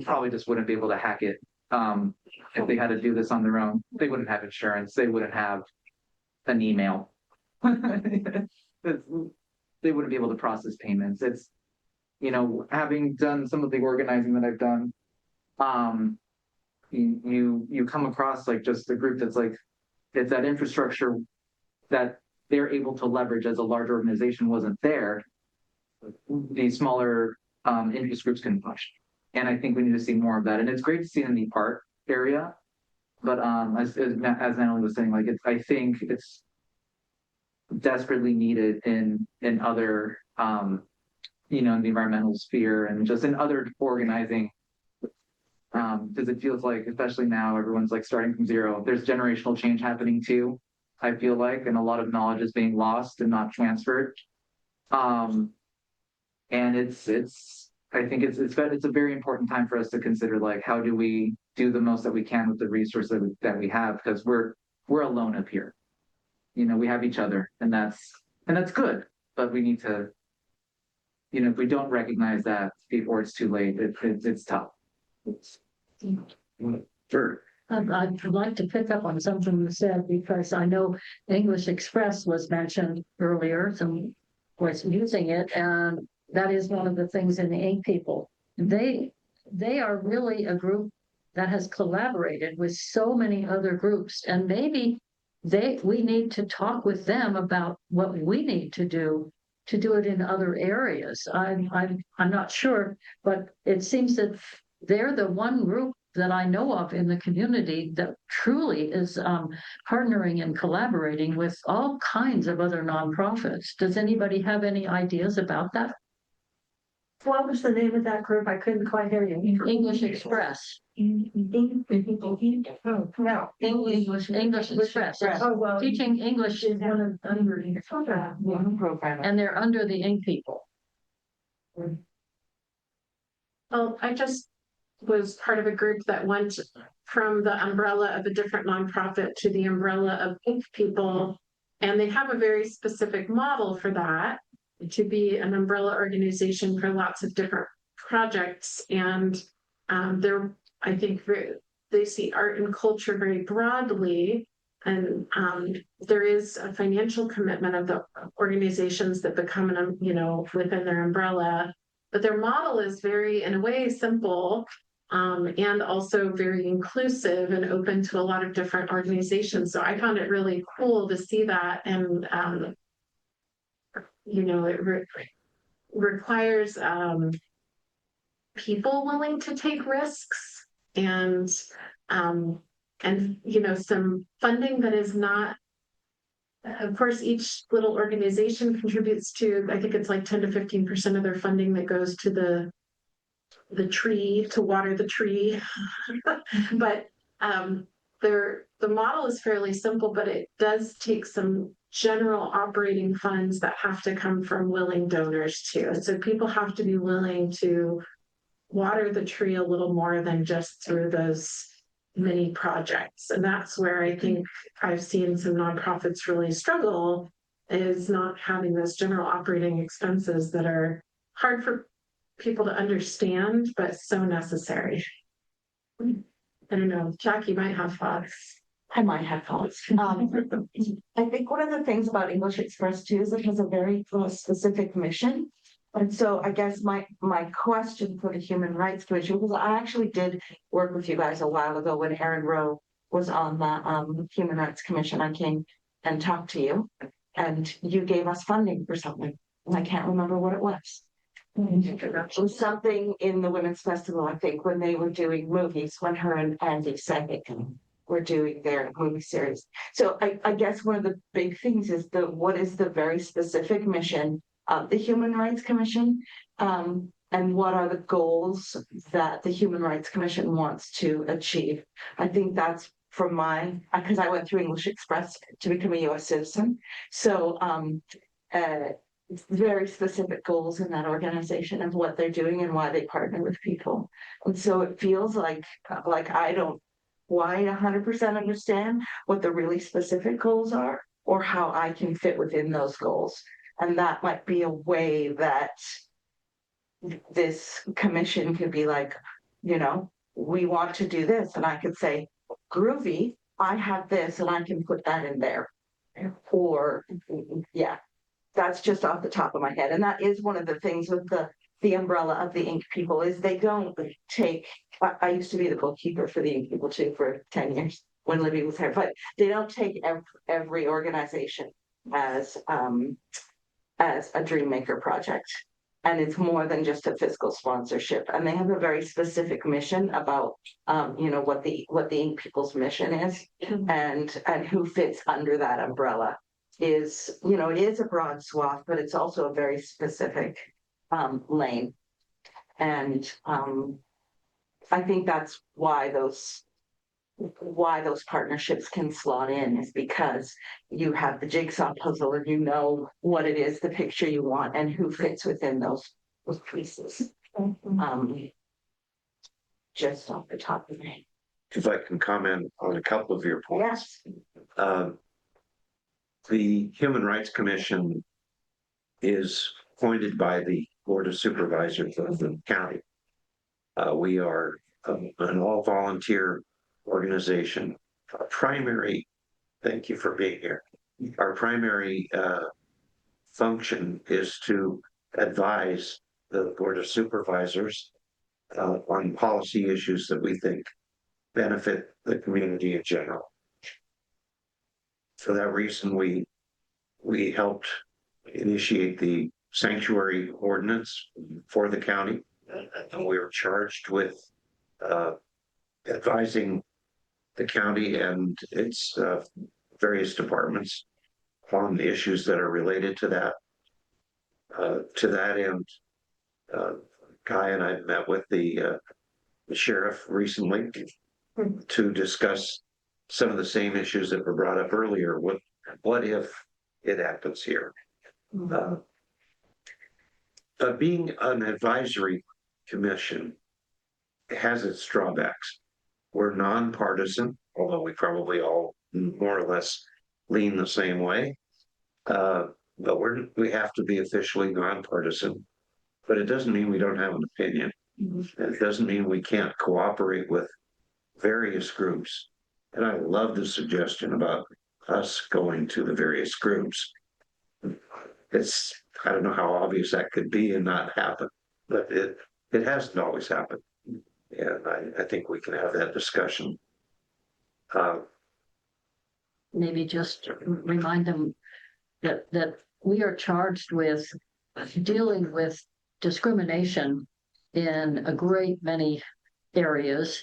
probably just wouldn't be able to hack it if they had to do this on their own. They wouldn't have insurance. They wouldn't have an email. They wouldn't be able to process payments. It's, having done some of the organizing that I've done, you come across like just a group that's like, it's that infrastructure that they're able to leverage as a large organization wasn't there. These smaller interest groups can push. And I think we need to see more of that. And it's great to see in the art area. But as Natalie was saying, like I think desperately needed in other, you know, in the environmental sphere and just in other organizing. Because it feels like, especially now, everyone's like starting from zero. There's generational change happening too, I feel like, and a lot of knowledge is being lost and not transferred. And I think it's a very important time for us to consider, like, how do we do the most that we can with the resources that we have, because we're alone up here. You know, we have each other, and that's good, but we need to, you know, if we don't recognize that before it's too late, it's tough. Sure. I'd like to pick up on something you said, because I know English Express was mentioned earlier, some was using it, and that is one of the things in the Ink People. They are really a group that has collaborated with so many other groups, and maybe we need to talk with them about what we need to do it in other areas. I'm not sure, but it seems that they're the one group that I know of in the community that truly is partnering and collaborating with all kinds of other nonprofits. Does anybody have any ideas about that? What was the name of that group? I couldn't quite hear you. English Express. Oh, No, English Express. Oh, well. Teaching English Is one of under Program. and they're under the Ink People. Well, I just was part of a group that went from the umbrella of a different nonprofit to the umbrella of Ink People. And they have a very specific model for that, to be an umbrella organization for lots of different projects. And I think they see art and culture very broadly. And there is a financial commitment of the organizations that become, you know, within their umbrella. But their model is very, in a way, simple, and also very inclusive and open to a lot of different organizations. So I found it really cool to see that. And, you know, it requires people willing to take risks and, you know, some funding that is not. Of course, each little organization contributes to, I think it's like 10 to 15% of their funding that goes to the tree, to water the tree. But the model is fairly simple, but it does take some general operating funds that have to come from willing donors too. So people have to be willing to water the tree a little more than just through those many projects. And that's where I think I've seen some nonprofits really struggle, is not having those general operating expenses that are hard for people to understand, but so necessary. I don't know, Jackie might have thoughts. I might have thoughts. I think one of the things about English Express too is it has a very specific mission. And so I guess my question for the Human Rights Commission, because I actually did work with you guys a while ago when Erin Rowe was on the Human Rights Commission. I came and talked to you, and you gave us funding for something, and I can't remember what it was. It was something in the Women's Festival, I think, when they were doing movies, when her and Andy Sagic were doing their movie series. So I guess one of the big things is what is the very specific mission of the Human Rights Commission, and what are the goals that the Human Rights Commission wants to achieve. I think that's from because I went through English Express to become a US citizen. So very specific goals in that organization of what they're doing and why they partner with people. And so it feels like I don't quite 100% understand what the really specific goals are or how I can fit within those goals. And that might be a way that this commission could be like, you know, we want to do this. And I could say, groovy, I have this and I can put that in there. Or, yeah, that's just off the top of my head. And that is one of the things with the umbrella of the Ink People is they don't take, I used to be the bookkeeper for the Ink People too for 10 years when Libby was here, but they don't take every organization as a dream maker project. And it's more than just a fiscal sponsorship. And they have a very specific mission about, you know, what the Ink People's mission is and who fits under that umbrella. is, you know, it is a broad swath, but it's also a very specific lane. And I think that's why those partnerships can slot in, is because you have the jigsaw puzzle and you know what it is, the picture you want, and who fits within those pieces. Just off the top of my head. If I can comment on a couple of your points. Yes. The Human Rights Commission is appointed by the Board of Supervisors of the county. We are an all-volunteer organization. Our primary, thank you for being here. Our primary function is to advise the Board of Supervisors on policy issues that we think benefit the community in general. For that reason, we helped initiate the sanctuary ordinance for the county, and we were charged with advising the county and its various departments on the issues that are related to that. To that end, Guy and I met with the sheriff recently to discuss some of the same issues that were brought up earlier. What if it happens here? Being an advisory commission has its drawbacks. We're nonpartisan, although we probably all more or less lean the same way. But we have to be officially nonpartisan. But it doesn't mean we don't have an opinion. It doesn't mean we can't cooperate with various groups. And I love the suggestion about us going to the various groups. I don't know how obvious that could be and not happen, but it hasn't always happened. And I think we can have that discussion. Maybe just remind them that we are charged with dealing with discrimination in a great many areas,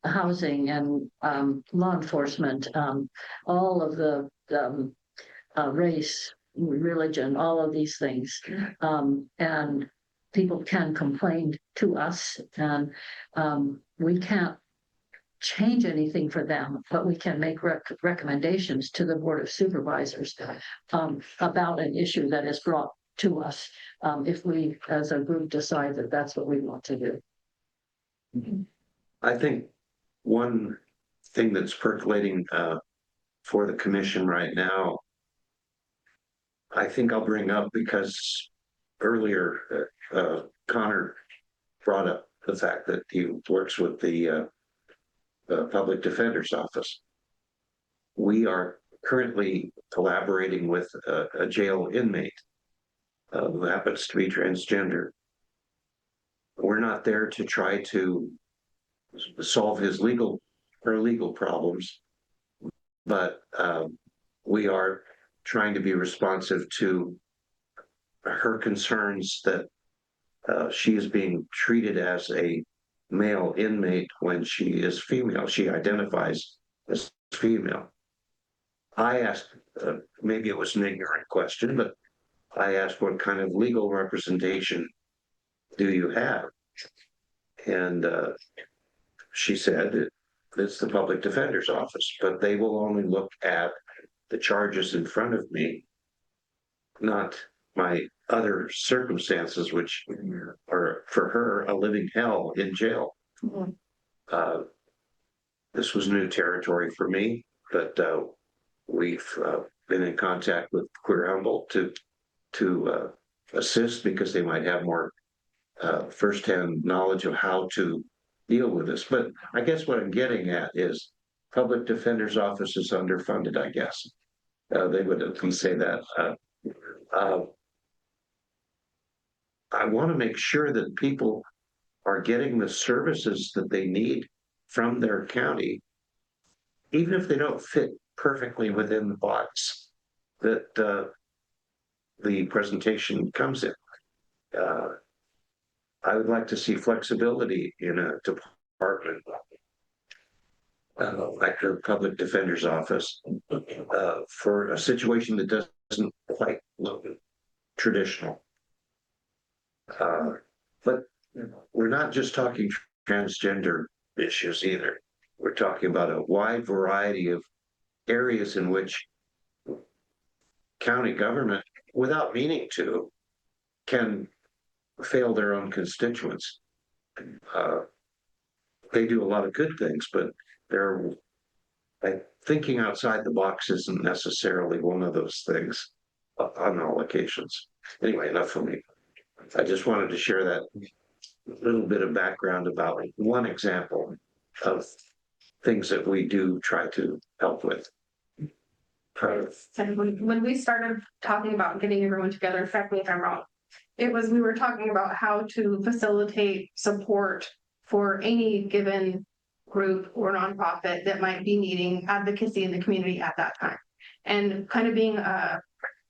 housing and law enforcement, all of the race, religion, all of these things. And people can complain to us, and we can't change anything for them, but we can make recommendations to the Board of Supervisors about an issue that is brought to us, if we as a group decide that that's what we want to do. I think one thing that's percolating for the commission right now, I think I'll bring up because earlier Connor brought up the fact that he works with the Public Defender's Office. We are currently collaborating with a jail inmate who happens to be transgender. We're not there to try to solve his legal problems, but we are trying to be responsive to her concerns that she is being treated as a male inmate when she is female. She identifies as female. I asked, maybe it was an ignorant question, but I asked, what kind of legal representation do you have? And she said it's the Public Defender's Office, but they will only look at the charges in front of me, not my other circumstances, which are for her a living hell in jail. This was new territory for me, but we've been in contact with Queer Humboldt to assist, because they might have more firsthand knowledge of how to deal with this. But I guess what I'm getting at is Public Defender's Office is underfunded, I guess. They would at least say that. I want to make sure that people are getting the services that they need from their county, even if they don't fit perfectly within the box that the presentation comes in. I would like to see flexibility in a department like the Public Defender's Office for a situation that doesn't doesn't quite look traditional. But we're not just talking transgender issues either. We're talking about a wide variety of areas in which county government, without meaning to, can fail their own constituents. They do a lot of good things, but they're like thinking outside the box isn't necessarily one of those things on all occasions. Anyway, enough for me. I just wanted to share that little bit of background about one example of things that we do try to help with. And when we started talking about getting everyone together, correct me if I'm wrong, we were talking about how to facilitate support for any given group or nonprofit that might be needing advocacy in the community at that time. And kind of being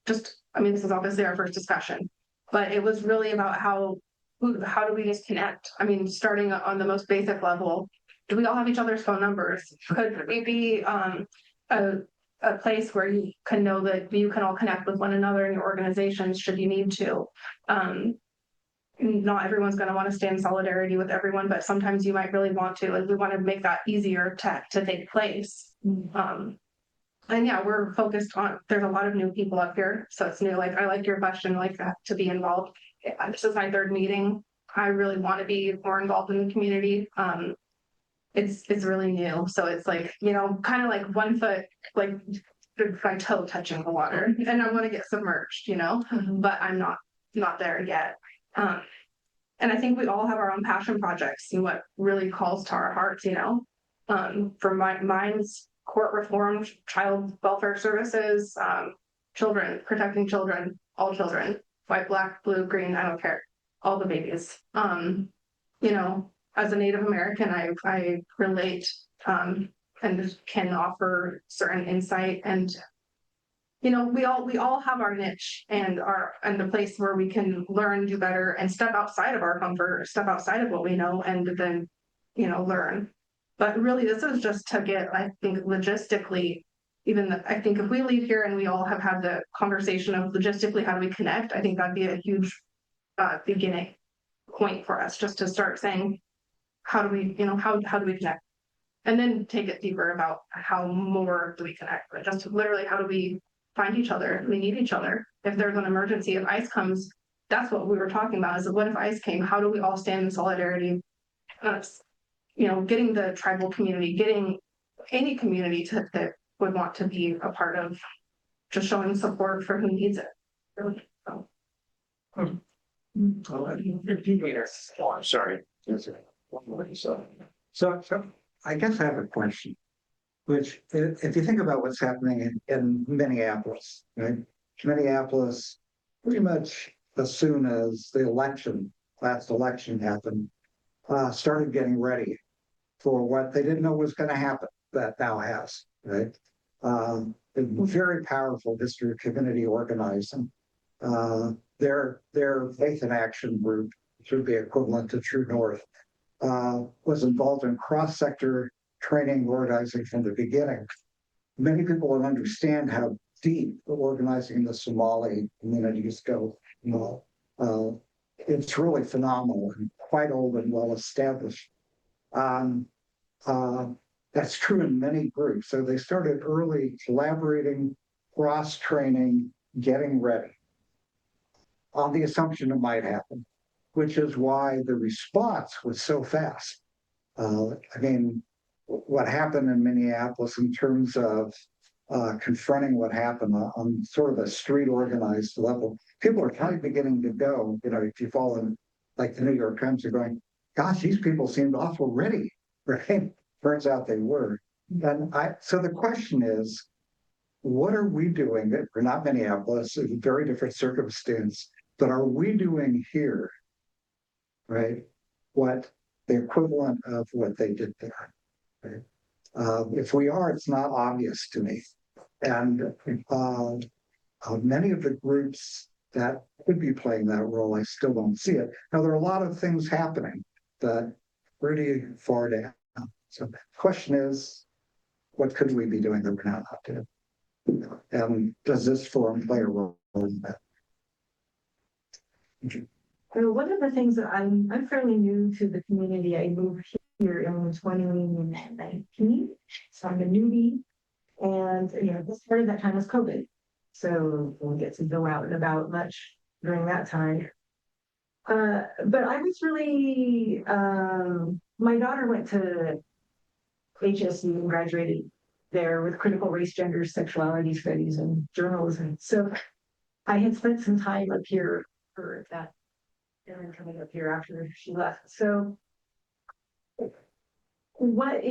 this is obviously our first discussion, but it was really about how do we just connect? I mean, starting on the most basic level, do we all have each other's phone numbers? Could we be a place where you can know that you can all connect with one another in your organizations should you need to? Not everyone's going to want to stay in solidarity with everyone, but sometimes you might really want to, and we want to make that easier to take place. And yeah, we're focused on, there's a lot of new people up here, so it's new. Like, I like your question, like that, to be involved. This is my third meeting. I really want to be more involved in the community. It's really new, so it's like, kind of like 1 foot, like my toe touching the water, and I want to get submerged, but I'm not there yet. And I think we all have our own passion projects and what really calls to our hearts, for mine's court reform, child welfare services, children, protecting children, all children, white, black, blue, green, I don't care, all the babies. As a Native American, I relate and can offer certain insight, and we all have our niche and the place where we can learn, do better, and step outside of our comfort, step outside of what we know, and then learn. But really, this is just to get, I think, logistically, I think if we leave here and we all have had the conversation of logistically how do we connect, I think that'd be a huge beginning point for us, just to start saying, how do we connect? And then take it deeper about how more do we connect, but just literally how do we find each other? We need each other. If there's an emergency, if ICE comes, that's what we were talking about, is what if ICE came? How do we all stand in solidarity? Getting the tribal community, getting any community that would want to be a part of just showing support for who needs it. Really. Oh, I'm sorry. So I guess I have a question, which if you think about what's happening in Minneapolis, right? Minneapolis, pretty much as soon as the last election happened, started getting ready for what they didn't know was going to happen, that now has, right? A very powerful history of community organizing. Their Faith in Action group, which would be equivalent to True North, was involved in cross-sector training organizing from the beginning. Many people don't understand how deep the organizing in the Somali communities go. It's really phenomenal and quite old and well established. That's true in many groups. So they started early collaborating, cross-training, getting ready on the assumption it might happen, which is why the response was so fast. What happened in Minneapolis in terms of confronting what happened on sort of a street organized level, people are kind of beginning to go, if you follow like the New York Times are going, gosh, these people seemed awful ready, right? Turns out they were. And so the question is, what are we doing? We're not Minneapolis, it's a very different circumstance, but are we doing here, right? What the equivalent of what they did there, right? If we are, it's not obvious to me. And many of the groups that could be playing that role, I still don't see it. Now, there are a lot of things happening that pretty far down. So the question is, what could we be doing that we're not doing? Does this forum play a role in that? One of the things that I'm fairly new to the community. I moved here in 2019, so I'm a newbie. And, this part of that time was COVID. So we didn't get to go out and about much during that time. But I was really, my daughter went to HSU and graduated there with critical race, gender, sexuality studies and journalism. So I had spent some time up here for that, and coming up here after she left. So what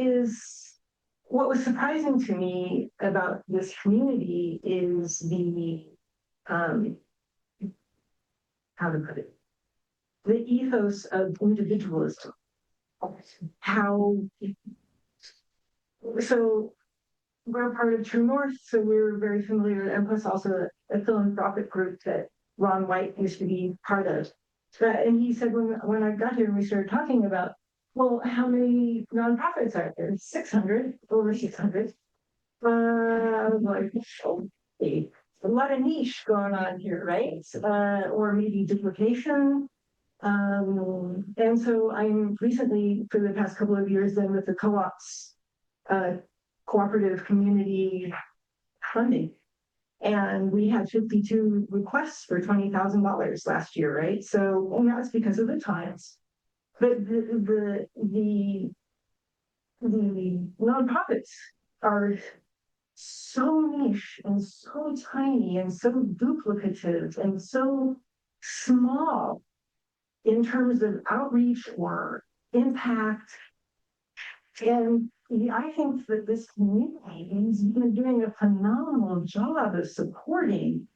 was surprising to me about this community is the, how to put it, the ethos of individualism. So we're part of True North, so we're very familiar, and plus also a philanthropic group that Ron White used to be part of. And he said when I got here and we started talking about, well, how many nonprofits are there? 600, over 600. I was like, okay, a lot of niche going on here, right? Or maybe duplication. And so I'm recently, for the past couple of years, then with the co-ops, cooperative community funding. And we had 52 requests for $20,000 last year, right? So, and that's because of the times. But the nonprofits are so niche and so tiny and so duplicative and so small in terms of outreach or impact. And I think that this community is doing a phenomenal job of supporting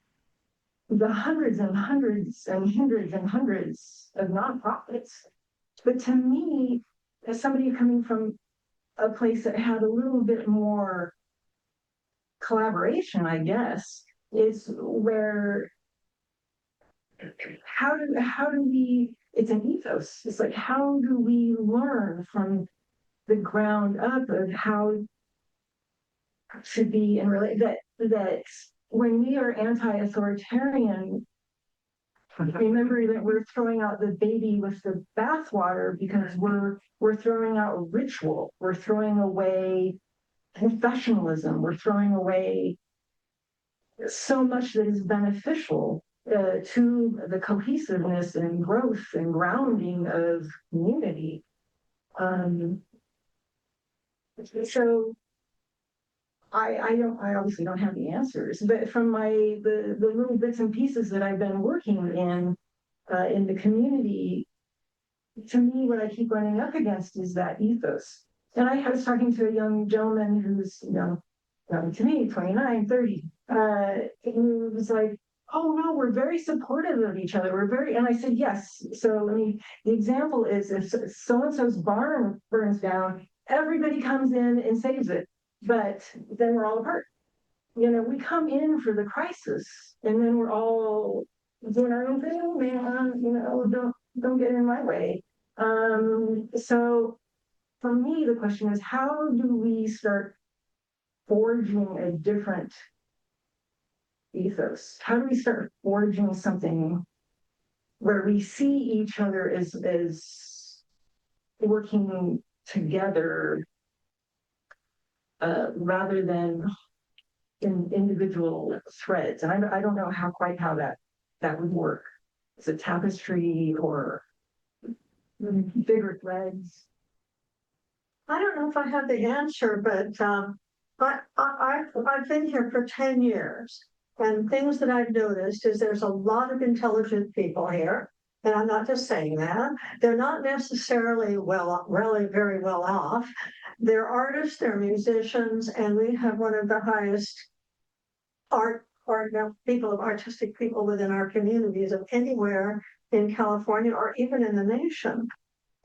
the hundreds and hundreds and hundreds and hundreds of nonprofits. But to me, as somebody coming from a place that had a little bit more collaboration, I guess, is where how do we, it's an ethos. It's like, how do we learn from the ground up of how to be and relate that when we are anti-authoritarian, remember that we're throwing out the baby with the bathwater because we're throwing out ritual, we're throwing away professionalism, we're throwing away so much that is beneficial to the cohesiveness and growth and grounding of community. So I obviously don't have the answers, but from the little bits and pieces that I've been working in the community, to me, what I keep running up against is that ethos. And I was talking to a young gentleman who's young to me, 29, 30, who was like, oh no, we're very supportive of each other. And I said, yes. So the example is if so-and-so's barn burns down, everybody comes in and saves it, but then we're all apart. We come in for the crisis and then we're all doing our own thing, man, don't get in my way. So for me, the question is, how do we start forging a different ethos? How do we start forging something where we see each other as working together rather than in individual threads? And I don't know how that would work. Is it tapestry or bigger threads? I don't know if I have the answer, but I've been here for 10 years. And things that I've noticed is there's a lot of intelligent people here. And I'm not just saying that. They're not necessarily really very well off. They're artists, they're musicians, and we have one of the highest artistic people within our communities of anywhere in California or even in the nation.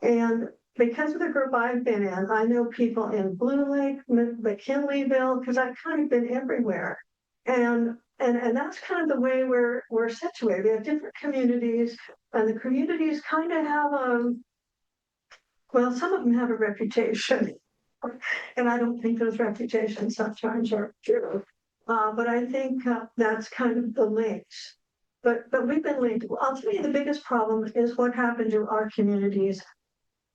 And because of the group I've been in, I know people in Blue Lake, McKinleyville, because I've kind of been everywhere. And that's kind of the way we're situated. We have different communities, and the communities kind of have some of them have a reputation. And I don't think those reputations sometimes are true. But I think that's kind of the links. But we've been linked. I'll tell you, the biggest problem is what happened to our communities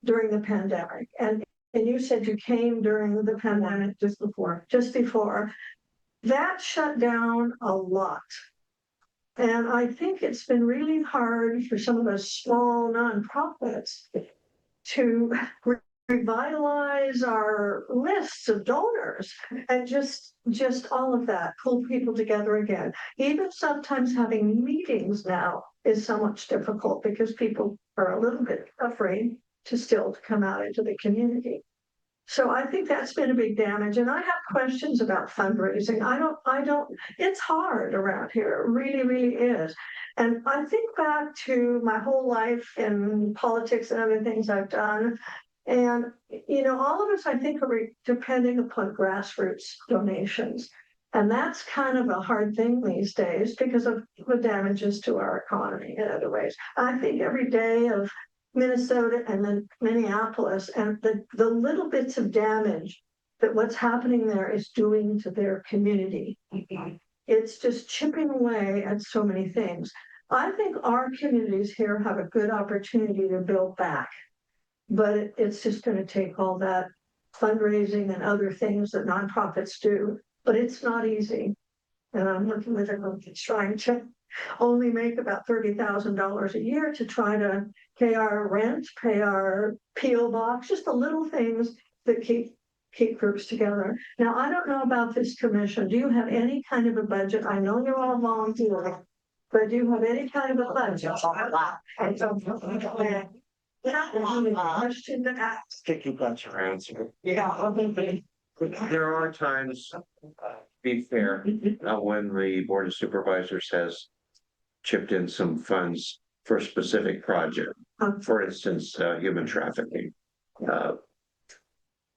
during the pandemic. And you said you came during the pandemic just before. That shut down a lot. And I think it's been really hard for some of those small nonprofits to revitalize our lists of donors and just all of that, pull people together again. Even sometimes having meetings now is so much difficult because people are a little bit afraid to still come out into the community. So I think that's been a big damage. And I have questions about fundraising. I don't, it's hard around here. It really, really is. And I think back to my whole life in politics and other things I've done. And, you know, all of us, I think, are depending upon grassroots donations. And that's kind of a hard thing these days because of the damages to our economy in other ways. I think every day of Minnesota and then Minneapolis and the little bits of damage that what's happening there is doing to their community. It's just chipping away at so many things. I think our communities here have a good opportunity to build back, but it's just going to take all that fundraising and other things that nonprofits do, but it's not easy. And I'm looking at it trying to only make about $30,000 a year to try to pay our rent, pay our PO box, just the little things that keep groups together. Now, I don't know about this commission. Do you have any kind of a budget? I know you're all volunteering, but do you have any kind of a budget? I don't know. Question to ask. Sticky bunch of answer. Yeah. There are times, be fair, when the Board of Supervisors has chipped in some funds for a specific project, for instance, human trafficking.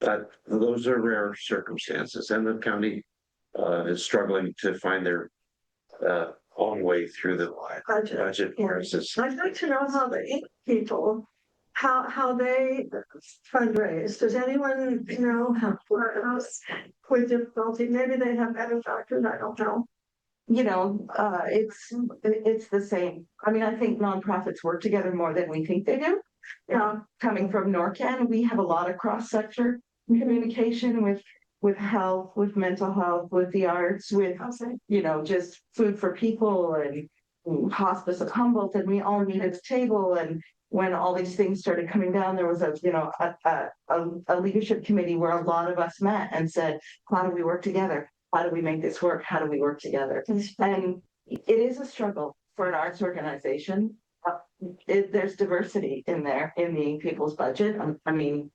But those are rare circumstances, and the county is struggling to find their own way through the budget process. I'd like to know how the people, how they fundraise. Does anyone know how with difficulty? Maybe they have better doctors. I don't know. You know, it's the same. I mean, I think nonprofits work together more than we think they do. Coming from NORCAN, we have a lot of cross-sector communication with health, with mental health, with the arts, with, you know, just food for people and hospice of Humboldt, and we all meet at the table. And when all these things started coming down, there was a leadership committee where a lot of us met and said, how do we work together? How do we make this work? How do we work together? And it is a struggle for an arts organization. There's diversity in there in the people's budget. I mean,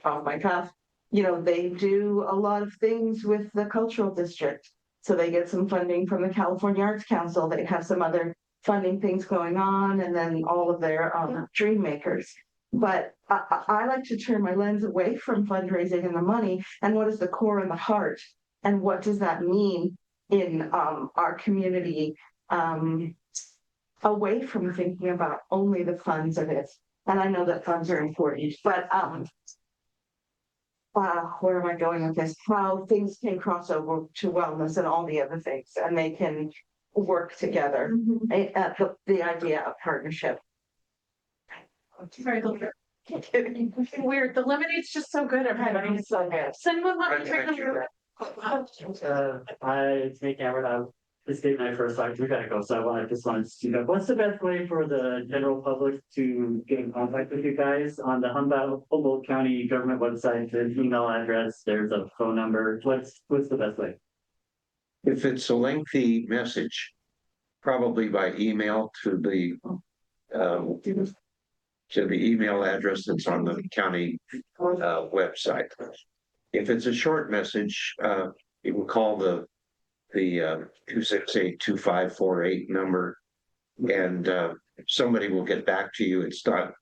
off my cuff, you know, they do a lot of things with the cultural district. So they get some funding from the California Arts Council. They have some other funding things going on, and then all of their dream makers. But I like to turn my lens away from fundraising and the money, and what is the core and the heart, and what does that mean in our community, away from thinking about only the funds of it. And I know that funds are important, but where am I going with this? How things can cross over to wellness and all the other things, and they can work together. The idea of partnership. Weird. The lemonade's just so good. Everybody's so good. Someone want to drink them? It's me, Cameron. This is my first time. We gotta go. So I just wanted to know what's the best way for the general public to get in contact with you guys on the Humboldt County government website. There's an email address. There's a phone number. What's the best way? If it's a lengthy message, probably by email to the email address that's on the county website. If it's a short message, you can call the 268-2548 number, and somebody will get back to you. It's not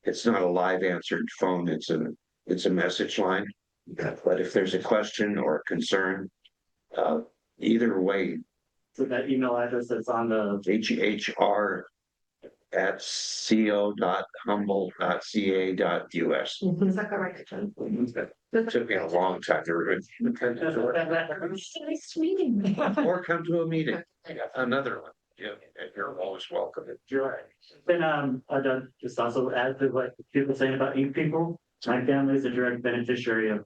a live answered phone. It's a message line. But if there's a question or a concern, either way. So that email address that's on the hr@co.humboldt.ca.us. Is that correct? It took me a long time to remember. Nice meeting. Or come to a meeting, another one, yeah, and you're always welcome. Then, I'd just also add to what people saying about young people. My family is a direct beneficiary of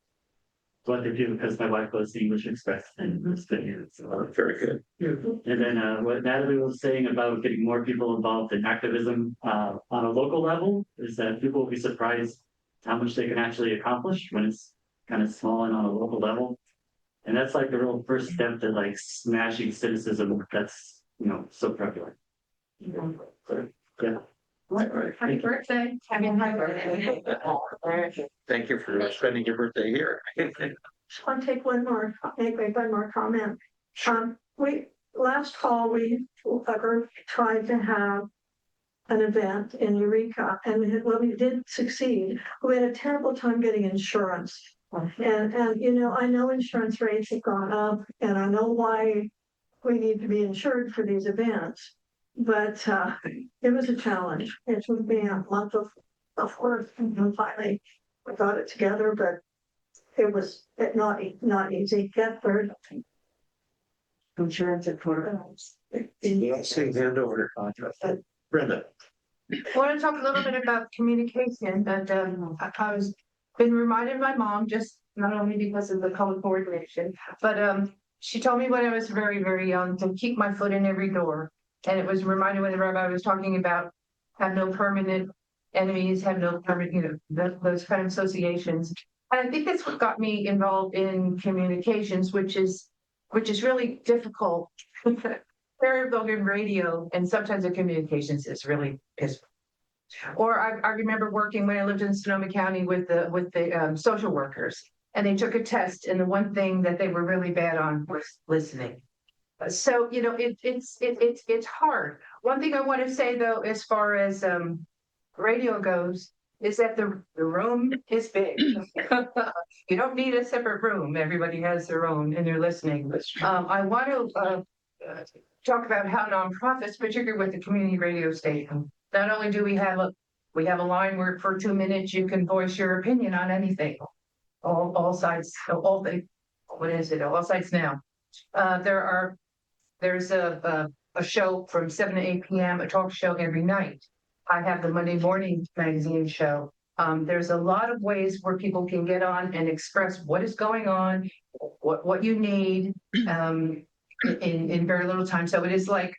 what they do because my wife goes to English Express and it's been here. So, Very good. and then, what Natalie was saying about getting more people involved in activism, on a local level is that people will be surprised how much they can actually accomplish when it's kind of small and on a local level. And that's like the real first step to like smashing cynicism that's, so prevalent. So, yeah. Happy birthday. Happy birthday. Thank you for spending your birthday here. Just want to make one more comment. Last fall, we tried to have an event in Eureka, and we did succeed. We had a terrible time getting insurance. And I know insurance rates have gone up, and I know why we need to be insured for these events. But it was a challenge. It took me a month of work, and finally we got it together. But it was not easy. Get third. Insurance and protocols. Hand over. Brenda. I want to talk a little bit about communication, and I was been reminded by mom, just not only because of the color coordination, but she told me when I was very, very young to keep my foot in every door. And it was reminded when the rabbi was talking about have no permanent enemies, have no permanent, those kind of associations. And I think that's what got me involved in communications, which is really difficult. Very vulgar radio, and sometimes the communications is really pitiful. Or I remember working when I lived in Sonoma County with the social workers, and they took a test, and the one thing that they were really bad on was listening. So it's hard. One thing I want to say though, as far as radio goes, is that the room is big. You don't need a separate room. Everybody has their own, and they're listening. I want to talk about how nonprofits, particularly with the community radio station, not only do we have a line where for 2 minutes you can voice your opinion on anything, all sides, all sides now. There's a show from 7 to 8 p.m., a talk show every night. I have the Monday morning magazine show. There's a lot of ways where people can get on and express what is going on, what you need, in very little time. So it is like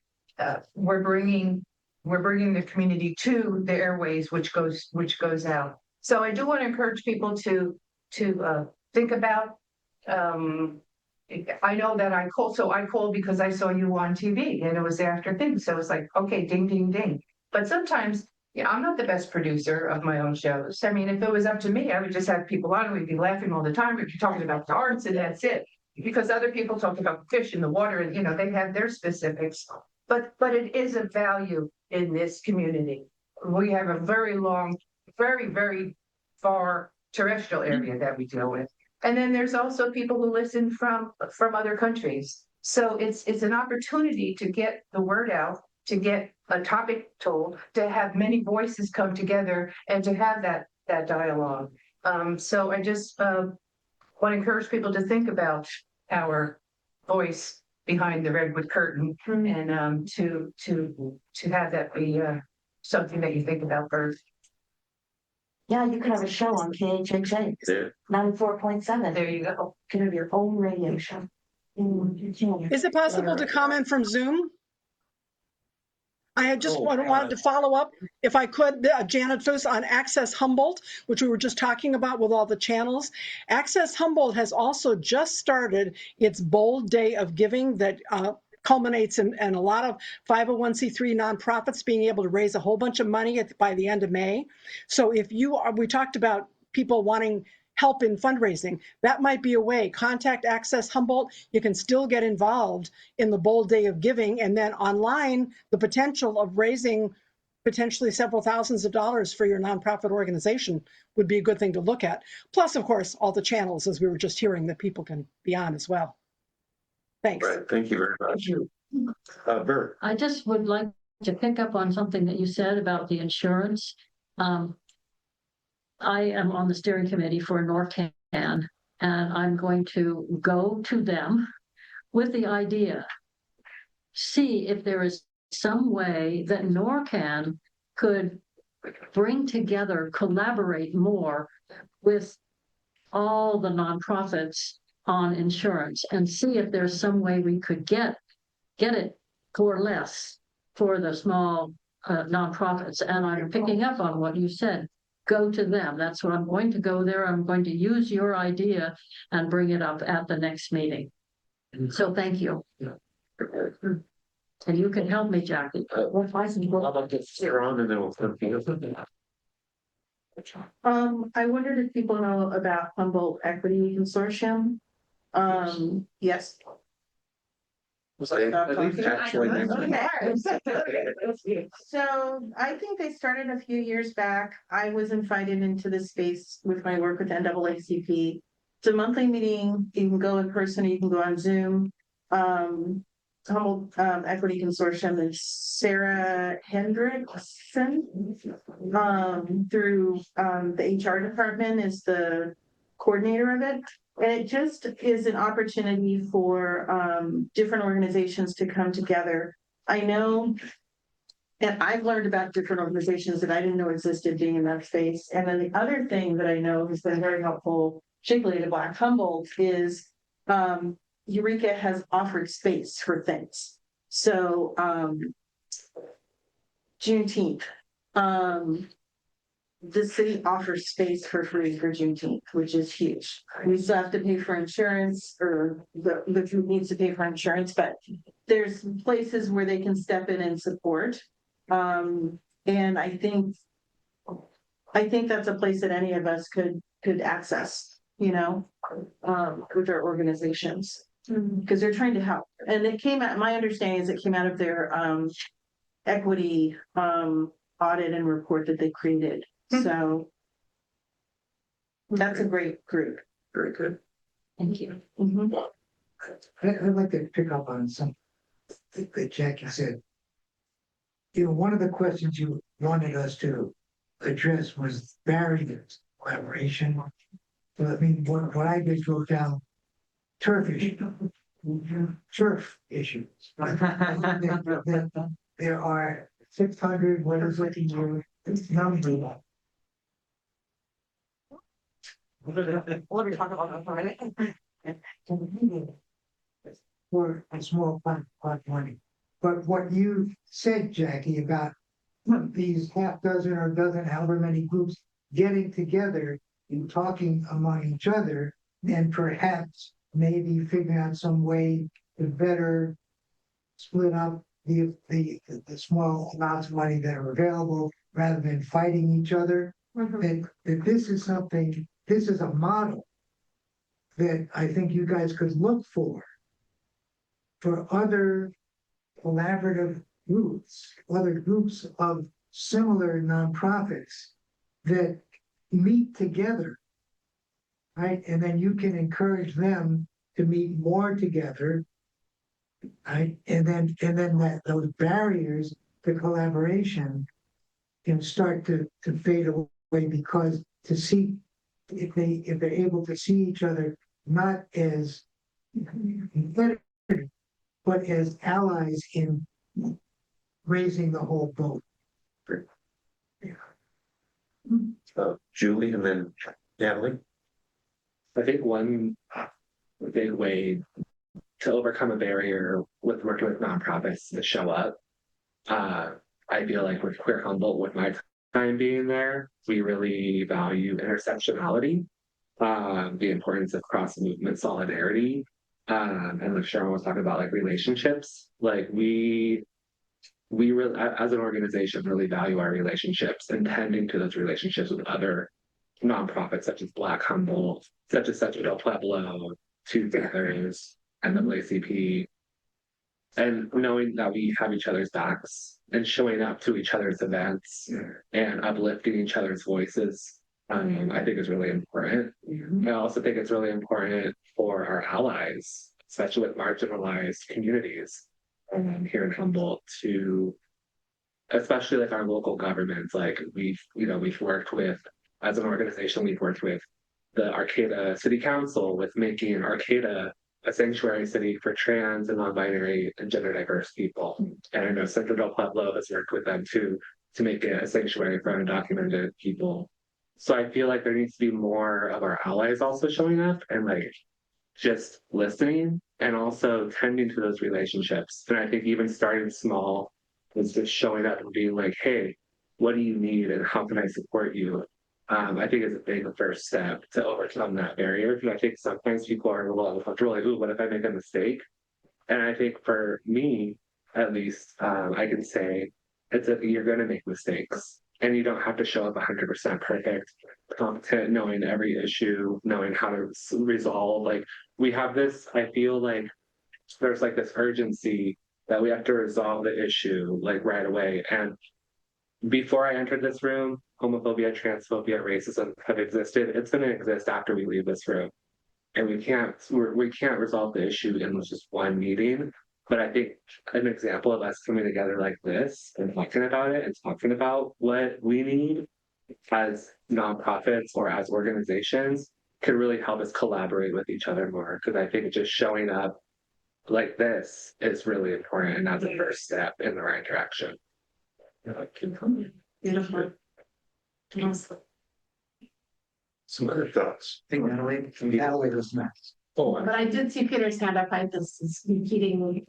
we're bringing the community to the airways, which goes out. So I do want to encourage people to think about. I know that I called because I saw you on TV and it was after things. So it's like, okay, ding, ding, ding. But sometimes, I'm not the best producer of my own shows. I mean, if it was up to me, I would just have people on, we'd be laughing all the time. We'd be talking about the arts and that's it. Because other people talk about fish in the water and, they have their specifics. But it is a value in this community. We have a very long, very, very far terrestrial area that we deal with. And then there's also people who listen from other countries. So it's an opportunity to get the word out, to get a topic told, to have many voices come together and to have that dialogue. So I just want to encourage people to think about our voice behind the redwood curtain, and to have that be something that you think about first. Yeah, you could have a show on KHHA, 94.7. There you go. You can have your own radio show. Is it possible to comment from Zoom? I had just wanted to follow up, if I could, Janet, first on Access Humboldt, which we were just talking about with all the channels. Access Humboldt has also just started its Bold Day of Giving that culminates in a lot of 501c3 nonprofits being able to raise a whole bunch of money by the end of May. So if we talked about people wanting help in fundraising, that might be a way. Contact Access Humboldt. You can still get involved in the Bold Day of Giving, and then online, the potential of raising potentially several thousands of dollars for your nonprofit organization would be a good thing to look at. Plus, of course, all the channels, as we were just hearing, that people can be on as well. Thanks. Right. Thank you very much. Bert. I just would like to pick up on something that you said about the insurance. I am on the steering committee for North And I'm going to go to them with the idea, see if there is some way that NORCAN could bring together, collaborate more with all the nonprofits on insurance and see if there's some way we could get it for less for the small nonprofits. And I'm picking up on what you said. Go to them. That's what I'm going to go there. I'm going to use your idea and bring it up at the next meeting. So thank you. And you can help me, Jackie. How about this here on and then we'll flip you. I wondered if people know about Humboldt Equity Consortium. Yes. Actually, So I think they started a few years back. I was invited into this space with my work with NAACP. It's a monthly meeting. You can go in person, or you can go on Zoom. Humboldt Equity Consortium is Sarah Hendrickson through the HR department is the coordinator of it. And it just is an opportunity for different organizations to come together. I know, and I've learned about different organizations that I didn't know existed being in that space. And then the other thing that I know has been very helpful, particularly to Black Humboldt, is Eureka has offered space for things. So Juneteenth, the city offers space for free for Juneteenth, which is huge. We still have to pay for insurance, or the group needs to pay for insurance, but there's places where they can step in and support. And I think that's a place that any of us could access, with our organizations, because they're trying to help. And it came out, my understanding is it came out of their equity audit and report that they created. So that's a great group. Very good. Thank you. I'd like to pick up on something that Jackie said. One of the questions you wanted us to address was barriers, collaboration. Well, I mean, what I just wrote down, turf issues. There are 600, what is it, in your number? What are we talking about for a small pot money. But what you said, Jackie, about these half dozen or dozen, however many groups getting together and talking among each other, and perhaps maybe figuring out some way to better split up the small amounts of money that are available rather than fighting each other. That this is something, this is a model that I think you guys could look for other collaborative groups, other groups of similar nonprofits that meet together, right? And then you can encourage them to meet more together, right? And then those barriers to collaboration can start to fade away, because to see if they're able to see each other not as competitors, but as allies in raising the whole boat. Julie and then Natalie. I think one big way to overcome a barrier with working with nonprofits to show up. I feel like with Queer Humboldt, with my time being there, we really value intersectionality, the importance of cross-movement solidarity. And like Sharon was talking about, like relationships, like we really, as an organization, really value our relationships and tending to those relationships with other nonprofits such as Black Humboldt, such as Del Pueblo, Two Feathers, NAACP, and knowing that we have each other's backs and showing up to each other's events and uplifting each other's voices. I think is really important. I also think it's really important for our allies, especially with marginalized communities here in Humboldt, to, especially like our local governments, like we've worked with, as an organization, we've worked with the Arcata City Council with making Arcata a sanctuary city for trans and non-binary and gender diverse people. And I know Central Del Pueblo has worked with them too to make it a sanctuary for undocumented people. So I feel like there needs to be more of our allies also showing up and like just listening and also tending to those relationships. And I think even starting small is just showing up and being like, hey, what do you need and how can I support you? I think it's a big first step to overcome that barrier. Because I think sometimes people are a little uncomfortable, like, ooh, what if I make a mistake? And I think for me, at least, I can say you're going to make mistakes and you don't have to show up 100% perfect, competent, knowing every issue, knowing how to resolve. Like we have this, I feel like there's like this urgency that we have to resolve the issue like right away. And before I entered this room, homophobia, transphobia, racism have existed. It's going to exist after we leave this room. And we can't resolve the issue in just one meeting. But I think an example of us coming together like this and talking about it and talking about what we need as nonprofits or as organizations could really help us collaborate with each other more. Because I think just showing up like this is really important and that's a first step in the right direction. Beautiful. Some other thoughts. I think Natalie was next. Oh, But I did see Peter's hand up. I just is repeating.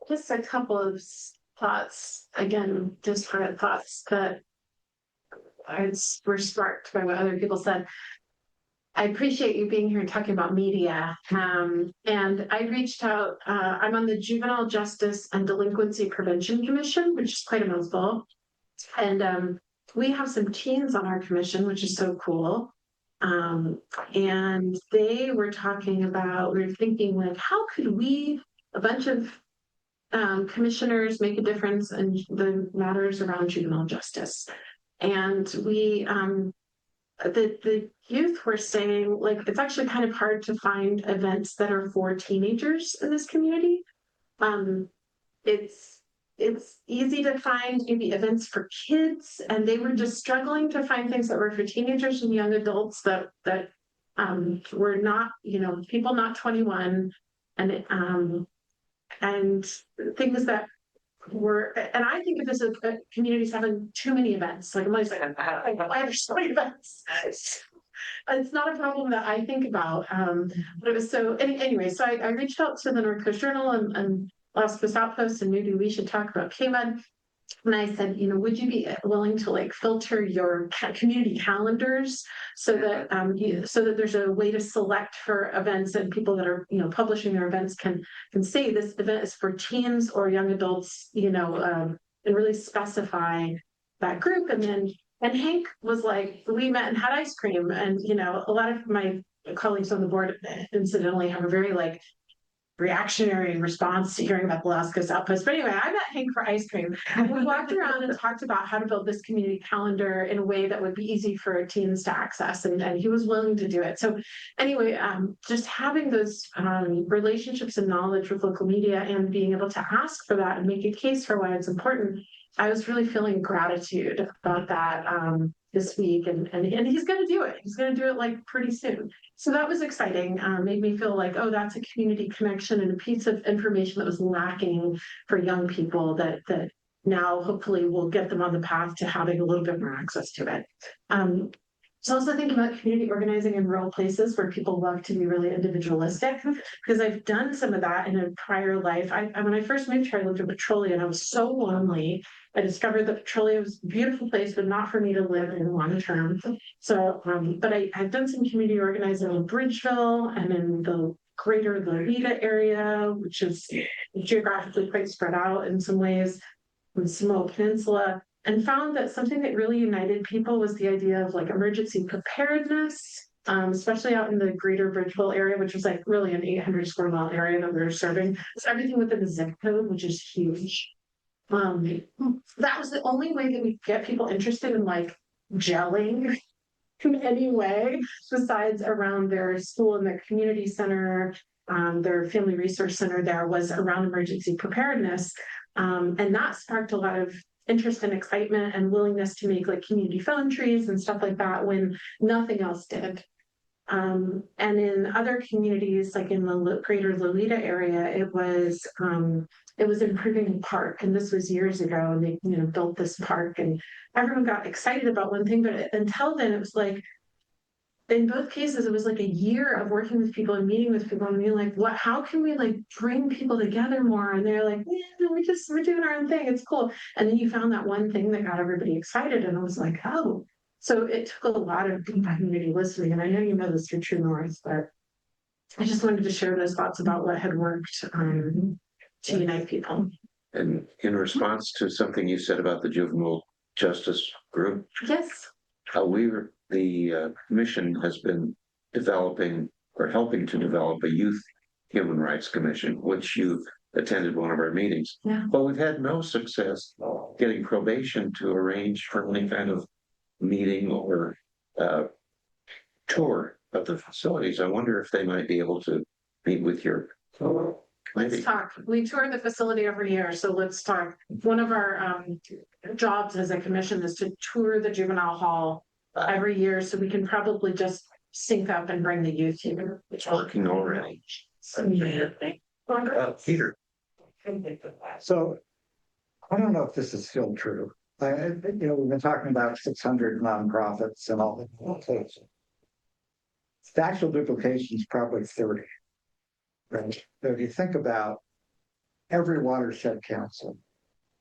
Just a couple of thoughts, again, disparate thoughts that were sparked by what other people said. I appreciate you being here and talking about media. And I reached out, I'm on the Juvenile Justice and Delinquency Prevention Commission, which is quite a mouthful. And we have some teens on our commission, which is so cool. And they were talking about, we were thinking like, how could we, a bunch of commissioners, make a difference in the matters around juvenile justice? And we, the youth were saying, like, it's actually kind of hard to find events that are for teenagers in this community. It's easy to find maybe events for kids, and they were just struggling to find things that were for teenagers and young adults that were not, people not 21, and things that were, and I think of this as communities having too many events. Like I'm always like, why are there so many events? It's not a problem that I think about, but it was so. Anyway, so I reached out to the North Coast Journal and Las Vegas Outpost, and maybe we should talk about KMED. And I said, would you be willing to like filter your community calendars so that so that there's a way to select for events, and people that are publishing their events can say this event is for teens or young adults, and really specify that group. And Hank was like, we met and had ice cream, and a lot of my colleagues on the board incidentally have a very like reactionary response to hearing about the Las Vegas Outpost. But anyway, I met Hank for ice cream. We walked around and talked about how to build this community calendar in a way that would be easy for teens to access, and he was willing to do it. So anyway, just having those relationships and knowledge with local media and being able to ask for that and make a case for why it's important, I was really feeling gratitude about that this week, and he's going to do it. He's going to do it like pretty soon. So that was exciting. Made me feel like, oh, that's a community connection and a piece of information that was lacking for young people that now hopefully will get them on the path to having a little bit more access to it. So also think about community organizing in rural places where people love to be really individualistic, because I've done some of that in a prior life. When I first moved here, I lived in Petrolia and I was so lonely. I discovered that Petrolia was a beautiful place, but not for me to live in long term. So, but I've done some community organizing in Bridgeville and in the greater Lolita area, which is geographically quite spread out in some ways, in the Samoa Peninsula, and found that something that really united people was the idea of like emergency preparedness, especially out in the greater Bridgeville area, which was like really an 800 square mile area that we were serving. It's everything within the zip code, which is huge. That was the only way that we get people interested in like gelling in any way besides around their school and their community center, their family resource center there was around emergency preparedness. And that sparked a lot of interest and excitement and willingness to make like community phone trees and stuff like that when nothing else did. And in other communities, like in the greater Lolita area, it was improving the park. And this was years ago, and they, built this park and everyone got excited about one thing, but until then it was like, in both cases, it was like a year of working with people and meeting with people and being like, how can we like bring people together more? And they're like, yeah, we're doing our own thing. It's cool. And then you found that one thing that got everybody excited. And it was like, oh, so it took a lot of community listening. And I know you know this through True North, but I just wanted to share those thoughts about what had worked to unite people. And in response to something you said about the juvenile justice group, Yes. The commission has been developing or helping to develop a youth human rights commission, which you attended one of our meetings. Yeah. But we've had no success getting probation to arrange for any kind of meeting or tour of the facilities. I wonder if they might be able to meet with your committee. Let's talk. We tour the facility every year, so let's talk. One of our jobs as a commission is to tour the juvenile hall every year, so we can probably just sync up and bring the youth here. It's working already. Peter. So I don't know if this is still true. We've been talking about 600 nonprofits and all that. The actual duplication is probably 30. Right? So if you think about every watershed council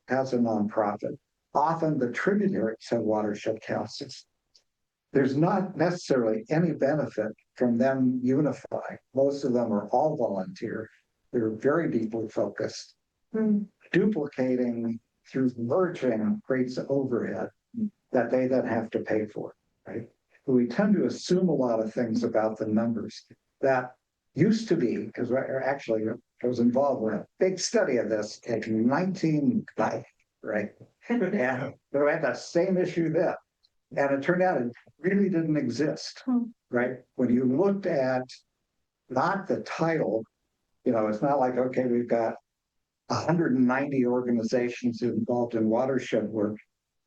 has a nonprofit, often the tributaries have watershed councils. There's not necessarily any benefit from them unifying. Most of them are all volunteer. They're very deeply focused. Duplicating through merging creates overhead that they then have to pay for, right? We tend to assume a lot of things about the numbers that used to be, because actually I was involved with a big study of this in 1990, right? And we had that same issue then. And it turned out it really didn't exist, right? When you looked at not the title, it's not like, okay, we've got 190 organizations involved in watershed work.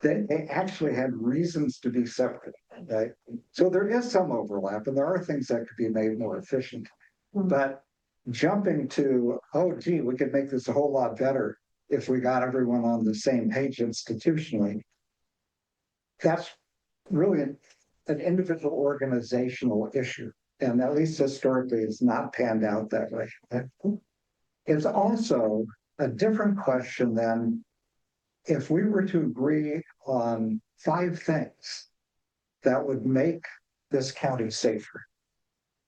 They actually had reasons to be separate, right? So there is some overlap, and there are things that could be made more efficient. But jumping to, oh, gee, we could make this a whole lot better if we got everyone on the same page institutionally, that's really an individual organizational issue. And at least historically, it's not panned out that way. It's also a different question than if we were to agree on 5 things that would make this county safer,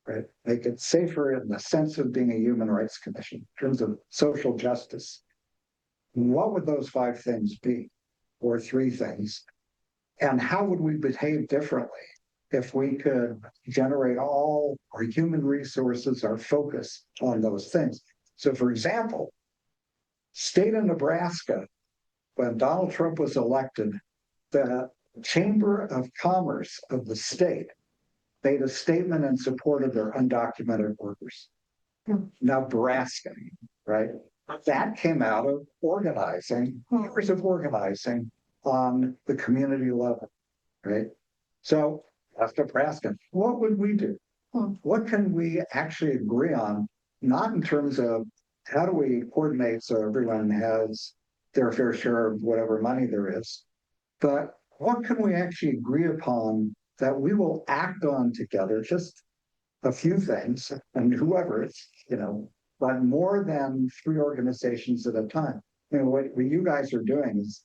right? Make it safer in the sense of being a human rights commission, in terms of social justice. What would those 5 things be, or 3 things? And how would we behave differently if we could generate all our human resources, our focus on those things? So, for example, state of Nebraska, when Donald Trump was elected, the Chamber of Commerce of the state made a statement in support of their undocumented workers. Nebraska, right? That came out of organizing, years of organizing on the community level, right? So that's Nebraska. What would we do? What can we actually agree on? Not in terms of how do we coordinate so everyone has their fair share of whatever money there is, but what can we actually agree upon that we will act on together? Just a few things, and whoever it's, but more than 3 organizations at a time. What you guys are doing is,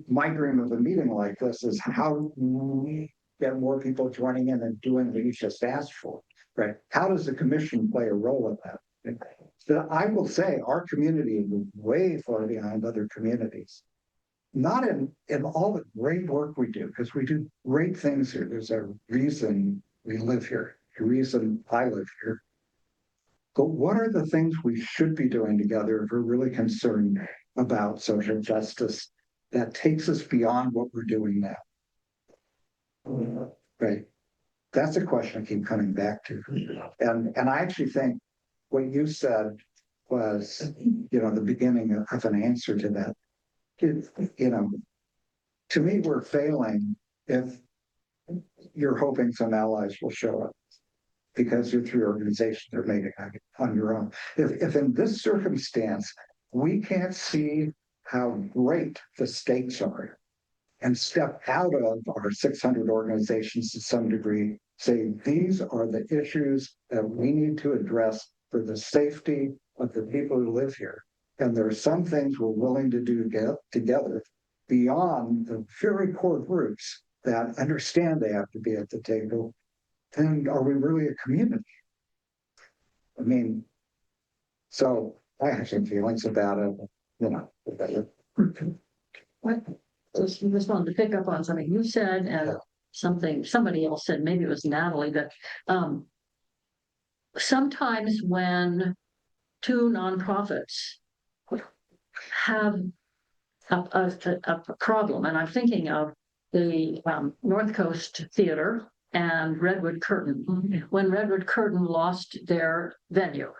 my dream of a meeting like this is how we get more people joining in and doing what you just asked for, right? How does the commission play a role in that? So I will say our community is way far behind other communities. Not in all the great work we do, because we do great things here. There's a reason we live here, a reason I live here. But what are the things we should be doing together if we're really concerned about social justice that takes us beyond what we're doing now? Right. That's a question I keep coming back to. And I actually think what you said was, the beginning of an answer to that. It, you know, to me, we're failing if you're hoping some allies will show up because you're through organizations that are made it on your own. If in this circumstance, we can't see how great the stakes are and step out of our 600 organizations to some degree, say, these are the issues that we need to address for the safety of the people who live here. And there are some things we're willing to do together beyond the very core groups that understand they have to be at the table. Then are we really a community? I mean, so I have some feelings about it, you know. What? Just wanted to pick up on something you said and something somebody else said, maybe it was Natalie, that sometimes when two nonprofits have a problem, and I'm thinking of the North Coast Theater and Redwood Curtain. When Redwood Curtain lost their venue,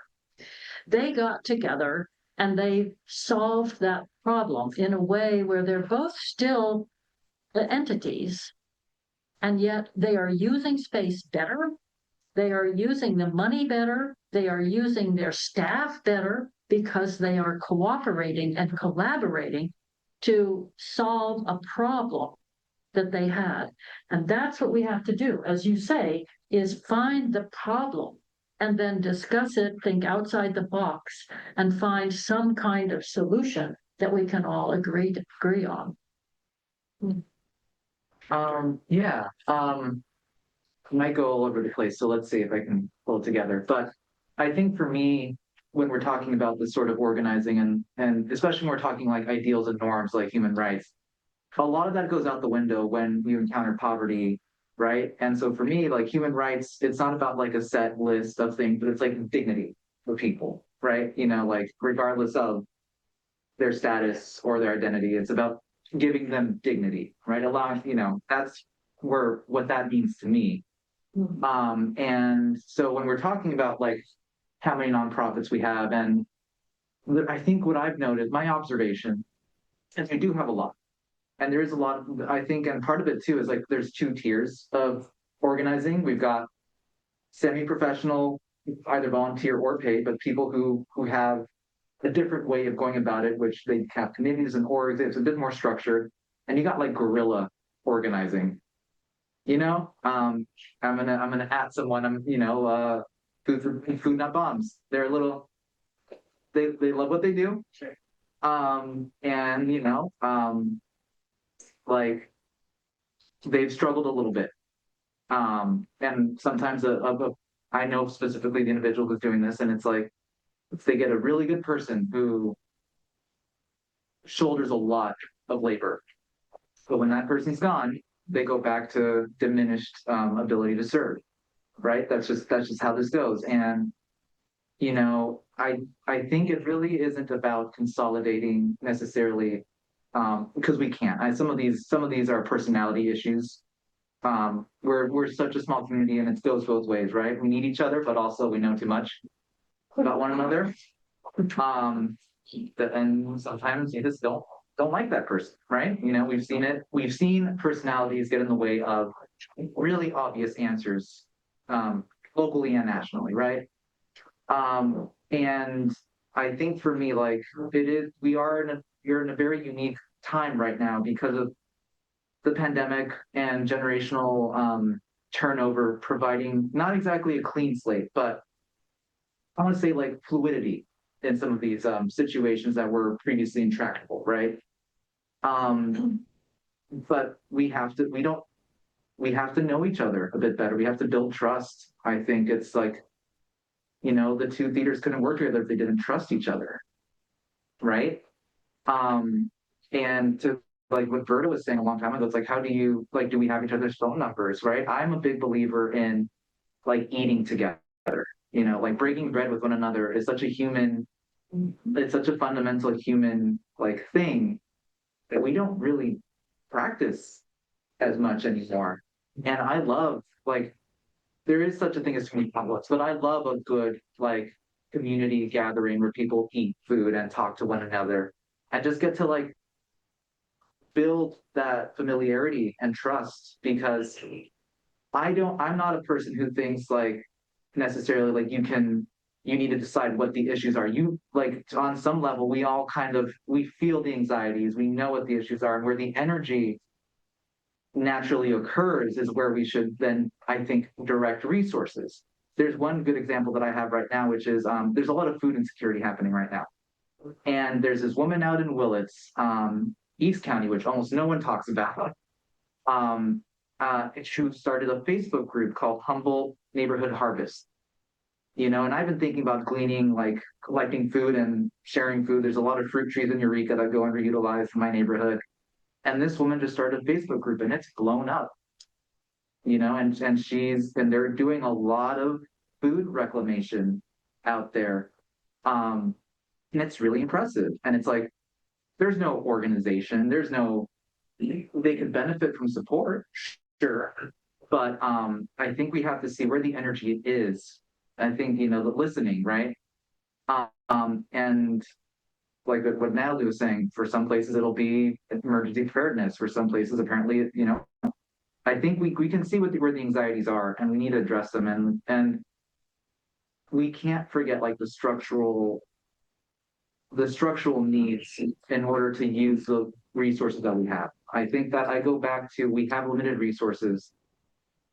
they got together and they solved that problem in a way where they're both still entities, and yet they are using space better. They are using the money better. They are using their staff better because they are cooperating and collaborating to solve a problem that they had. And that's what we have to do, as you say, is find the problem and then discuss it, think outside the box, and find some kind of solution that we can all agree on. Yeah. Might go all over the place, so let's see if I can pull it together. But I think for me, when we're talking about this sort of organizing and especially when we're talking like ideals and norms like human rights, a lot of that goes out the window when you encounter poverty, right? And so for me, like human rights, it's not about like a set list of things, but it's like dignity for people, right? You know, like regardless of their status or their identity, it's about giving them dignity, right? Allowing, you know, that's what that means to me. And so when we're talking about like how many nonprofits we have, and I think what I've noted, my observation, is we do have a lot. And there is a lot, I think, and part of it too is like there's two tiers of organizing. We've got semi-professional, either volunteer or paid, but people who have a different way of going about it, which they have committees and orgs. It's a bit more structured. And you got like guerrilla organizing. You know, I'm gonna at someone. Food not bombs. They're a little. They love what they do. Sure. And like they've struggled a little bit. And sometimes I know specifically the individual who's doing this, and it's like if they get a really good person who shoulders a lot of labor, but when that person's gone, they go back to diminished ability to serve, right? That's just how this goes. And I think it really isn't about consolidating necessarily, because we can't. Some of these are personality issues. We're such a small community, and it goes both ways, right? We need each other, but also we know too much about one another. And sometimes you just don't like that person, right? We've seen it. We've seen personalities get in the way of really obvious answers, locally and nationally, right? And I think for me, like you're in a very unique time right now because of the pandemic and generational turnover, providing not exactly a clean slate, but I want to say like fluidity in some of these situations that were previously intractable, right? But we have to know each other a bit better. We have to build trust. I think it's like, the two theaters couldn't work together if they didn't trust each other, right? And to like what Berta was saying a long time ago, it's like, how do you like, do we have each other's phone numbers, right? I'm a big believer in like eating together, like breaking bread with one another is such a human, it's such a fundamental human like thing that we don't really practice as much anymore. And I love like, there is such a thing as community potlucks, but I love a good like community gathering where people eat food and talk to one another and just get to like build that familiarity and trust, because I'm not a person who thinks like necessarily like you need to decide what the issues are. You like on some level, we all kind of, we feel the anxieties, we know what the issues are, and where the energy naturally occurs is where we should then, I think, direct resources. There's one good example that I have right now, which is there's a lot of food insecurity happening right now. And there's this woman out in Willits, East County, which almost no one talks about. She started a Facebook group called Humboldt Neighborhood Harvest. You know, and I've been thinking about gleaning, like collecting food and sharing food. There's a lot of fruit trees in Eureka that go underutilized in my neighborhood. And this woman just started a Facebook group and it's blown up. You know, and they're doing a lot of food reclamation out there. And it's really impressive. And it's like, there's no organization, they could benefit from support, sure. But I think we have to see where the energy is. I think, you know, the listening, right? And like what Natalie was saying, for some places it'll be emergency preparedness. For some places, apparently, you know, I think we can see where the anxieties are, and we need to address them. And we can't forget like the structural needs in order to use the resources that we have. I think that I go back to, we have limited resources,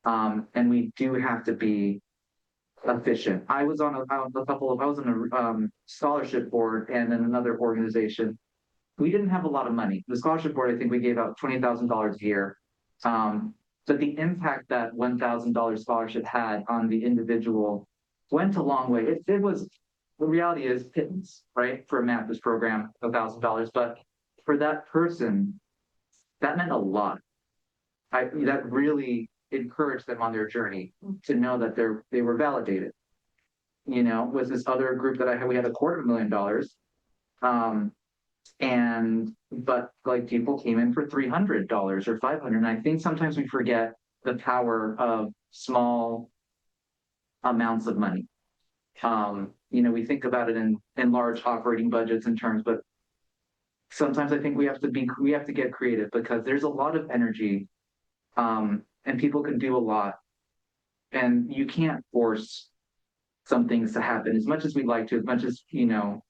and we do have to be efficient. I was on a scholarship board and in another organization. We didn't have a lot of money. The scholarship board, I think we gave out $20,000 a year. But the impact that $1,000 scholarship had on the individual went a long way. It was, the reality is pittance, right? For a master's program, $1,000, but for that person, that meant a lot. That really encouraged them on their journey to know that they were validated. You know, with this other group that we had $250,000. But like people came in for $300 or $500. And I think sometimes we forget the power of small amounts of money. You know, we think about it in large operating budgets in terms, but sometimes I think we have to get creative, because there's a lot of energy, and people can do a lot, and you can't force some things to happen as much as we'd like to, as much as, you know,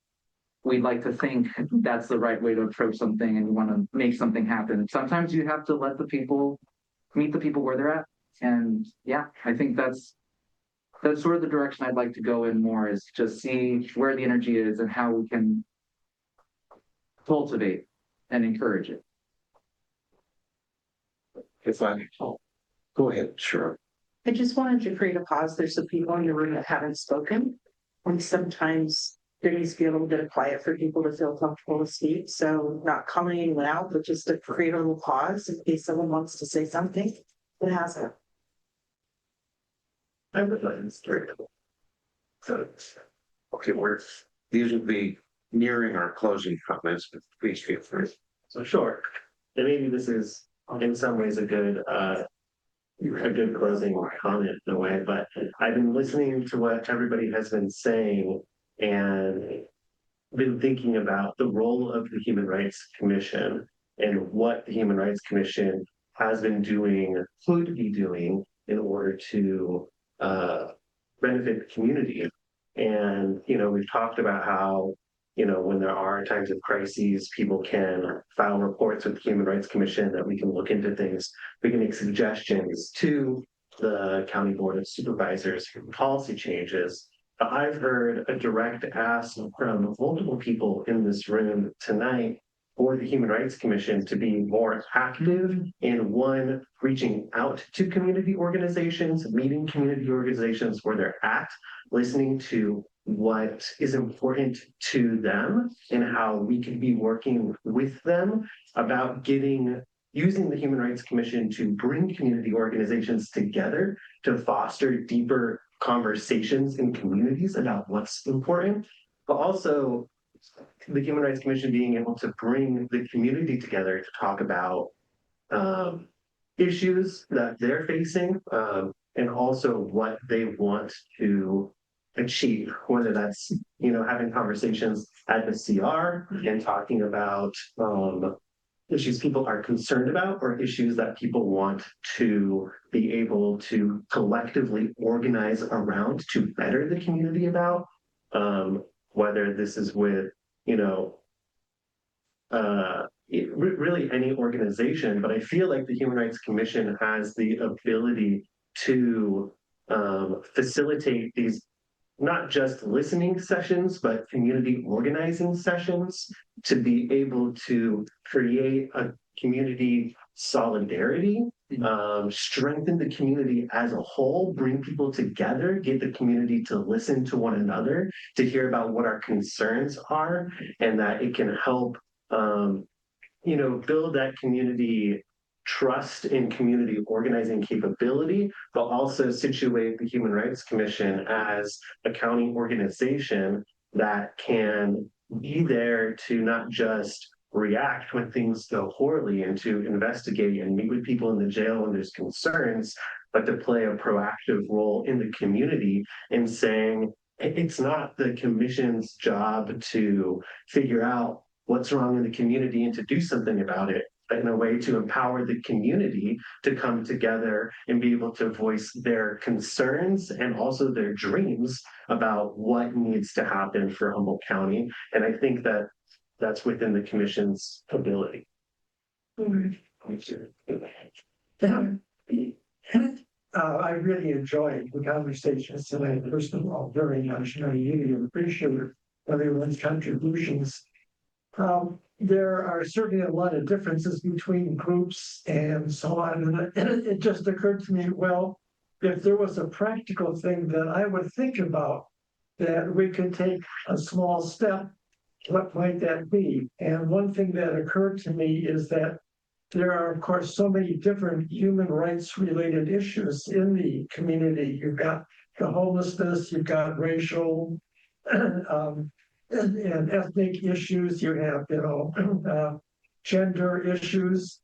we'd like to think that's the right way to approach something and you want to make something happen. Sometimes you have to let the people meet the people where they're at. And yeah, I think that's sort of the direction I'd like to go in more, is just see where the energy is and how we can cultivate and encourage it. If I go ahead, sure. I just wanted to create a pause. There's some people in the room that haven't spoken. And sometimes there needs to be a little bit of quiet for people to feel comfortable to speak. So not calling anyone out, but just to create a little pause in case someone wants to say something that hasn't. I would like to start. So, Okay, these will be nearing our closing comments, but please feel free. so sure. And maybe this is in some ways a good closing comment in a way, but I've been listening to what everybody has been saying and been thinking about the role of the Human Rights Commission and what the Human Rights Commission has been doing, could be doing, in order to benefit the community. And, you know, we've talked about how, you know, when there are times of crises, people can file reports with the Human Rights Commission, that we can look into things. We can make suggestions to the County Board of Supervisors for policy changes. I've heard a direct ask from multiple people in this room tonight for the Human Rights Commission to be more active in, one, reaching out to community organizations, meeting community organizations where they're at, listening to what is important to them and how we can be working with them about using the Human Rights Commission to bring community organizations together to foster deeper conversations in communities about what's important, but also the Human Rights Commission being able to bring the community together to talk about issues that they're facing, and also what they want to achieve, whether that's, you know, having conversations at the CR and talking about issues people are concerned about or issues that people want to be able to collectively organize around to better the community about. Whether this is with, you know, really any organization, but I feel like the Human Rights Commission has the ability to facilitate these not just listening sessions, but community organizing sessions to be able to create a community solidarity, strengthen the community as a whole, bring people together, get the community to listen to one another, to hear about what our concerns are, and that it can help, you know, build that community trust in community organizing capability, but also situate the Human Rights Commission as a county organization that can be there to not just react when things go poorly and to investigate and meet with people in the jail when there's concerns, but to play a proactive role in the community in saying it's not the commission's job to figure out what's wrong in the community and to do something about it, in a way to empower the community to come together and be able to voice their concerns and also their dreams about what needs to happen for Humboldt County. And I think that that's within the commission's ability. I really enjoyed the conversations tonight. First of all, very much. I really appreciate everyone's contributions. There are certainly a lot of differences between groups and so on. And it just occurred to me, well, if there was a practical thing that I would think about that we could take a small step, what might that be? And one thing that occurred to me is that there are, of course, so many different human rights related issues in the community. You've got the homelessness, you've got racial, and ethnic issues, you have, you know, gender issues.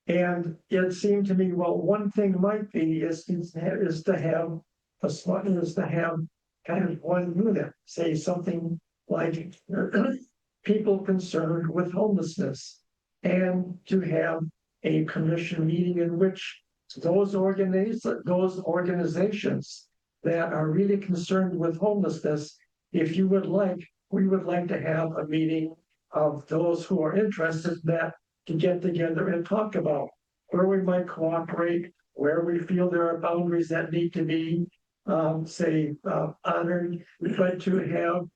And it seemed to me, well, one thing might be is to have kind of one unit, say something like people concerned with homelessness, and to have a commission meeting in which those organizations that are really concerned with homelessness, if you would like, we would like to have a meeting of those who are interested in that to get together and talk about where we might cooperate, where we feel there are boundaries that need to be, honored. We'd like to have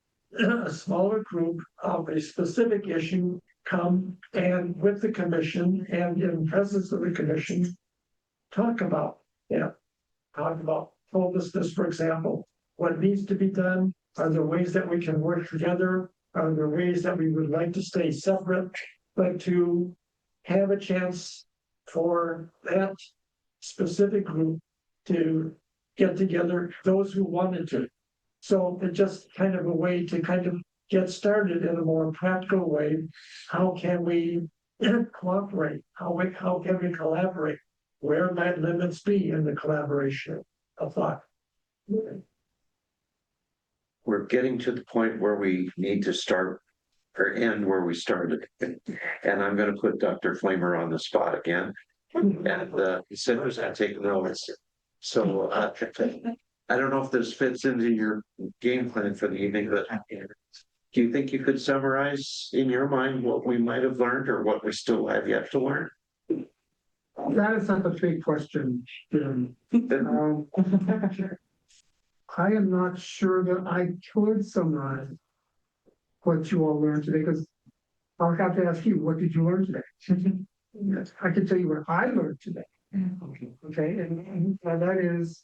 a smaller group of a specific issue come and with the commission and in presence of the commission, talk about homelessness, for example, what needs to be done. Are there ways that we can work together? Are there ways that we would like to stay separate, but to have a chance for that specific group to get together, those who wanted to. So it's just kind of a way to kind of get started in a more practical way. How can we cooperate? How can we collaborate? Where might limits be in the collaboration of thought? We're getting to the point where we need to start or end where we started. And I'm going to put Dr. Flamer on the spot again. And he said he was going to take notes. So I don't know if this fits into your game plan for the evening, but do you think you could summarize in your mind what we might have learned or what we still have yet to learn? That is not a big question. I am not sure that I could summarize what you all learned today, because I'll have to ask you, what did you learn today? Yes, I can tell you what I learned today. Okay, and that is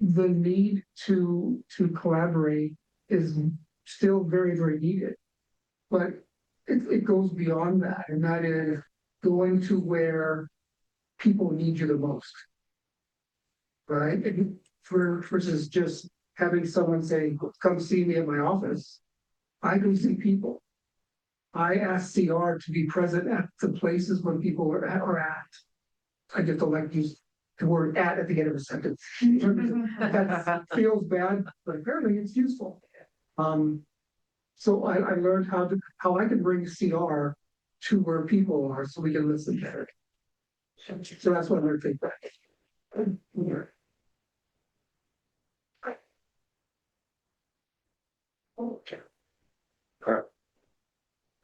the need to collaborate is still very, very needed. But it goes beyond that, and that is going to where people need you the most. Right? And versus just having someone say, come see me at my office. I go see people. I ask CR to be present at the places when people are at. I just don't like to use the word at the end of a sentence. That feels bad, but apparently it's useful. So I learned how I can bring CR to where people are so we can listen better. So that's what our feedback is. Okay.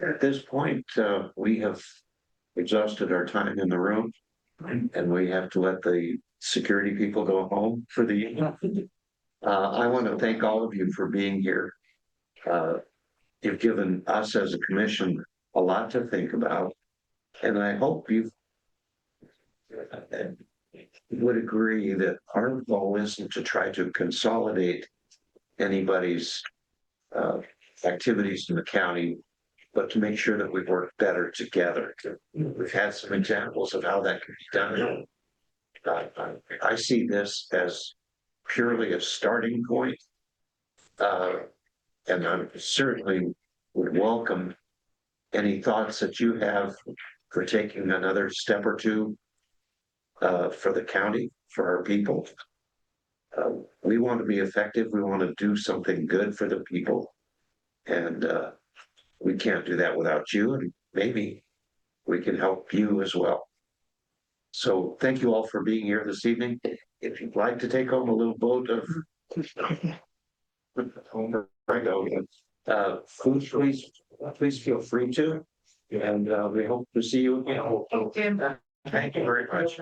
At this point, we have exhausted our time in the room, and we have to let the security people go home for the evening. I want to thank all of you for being here. You've given us as a commission a lot to think about, and I hope you would agree that our goal isn't to try to consolidate anybody's activities in the county, but to make sure that we work better together. We've had some examples of how that can be done. I see this as purely a starting point. And I certainly would welcome any thoughts that you have for taking another step or two for the county, for our people. We want to be effective. We want to do something good for the people. And we can't do that without you. And maybe we can help you as well. So thank you all for being here this evening. If you'd like to take home a little boat of food, please feel free to. And we hope to see you again. Jim. Thank you very much.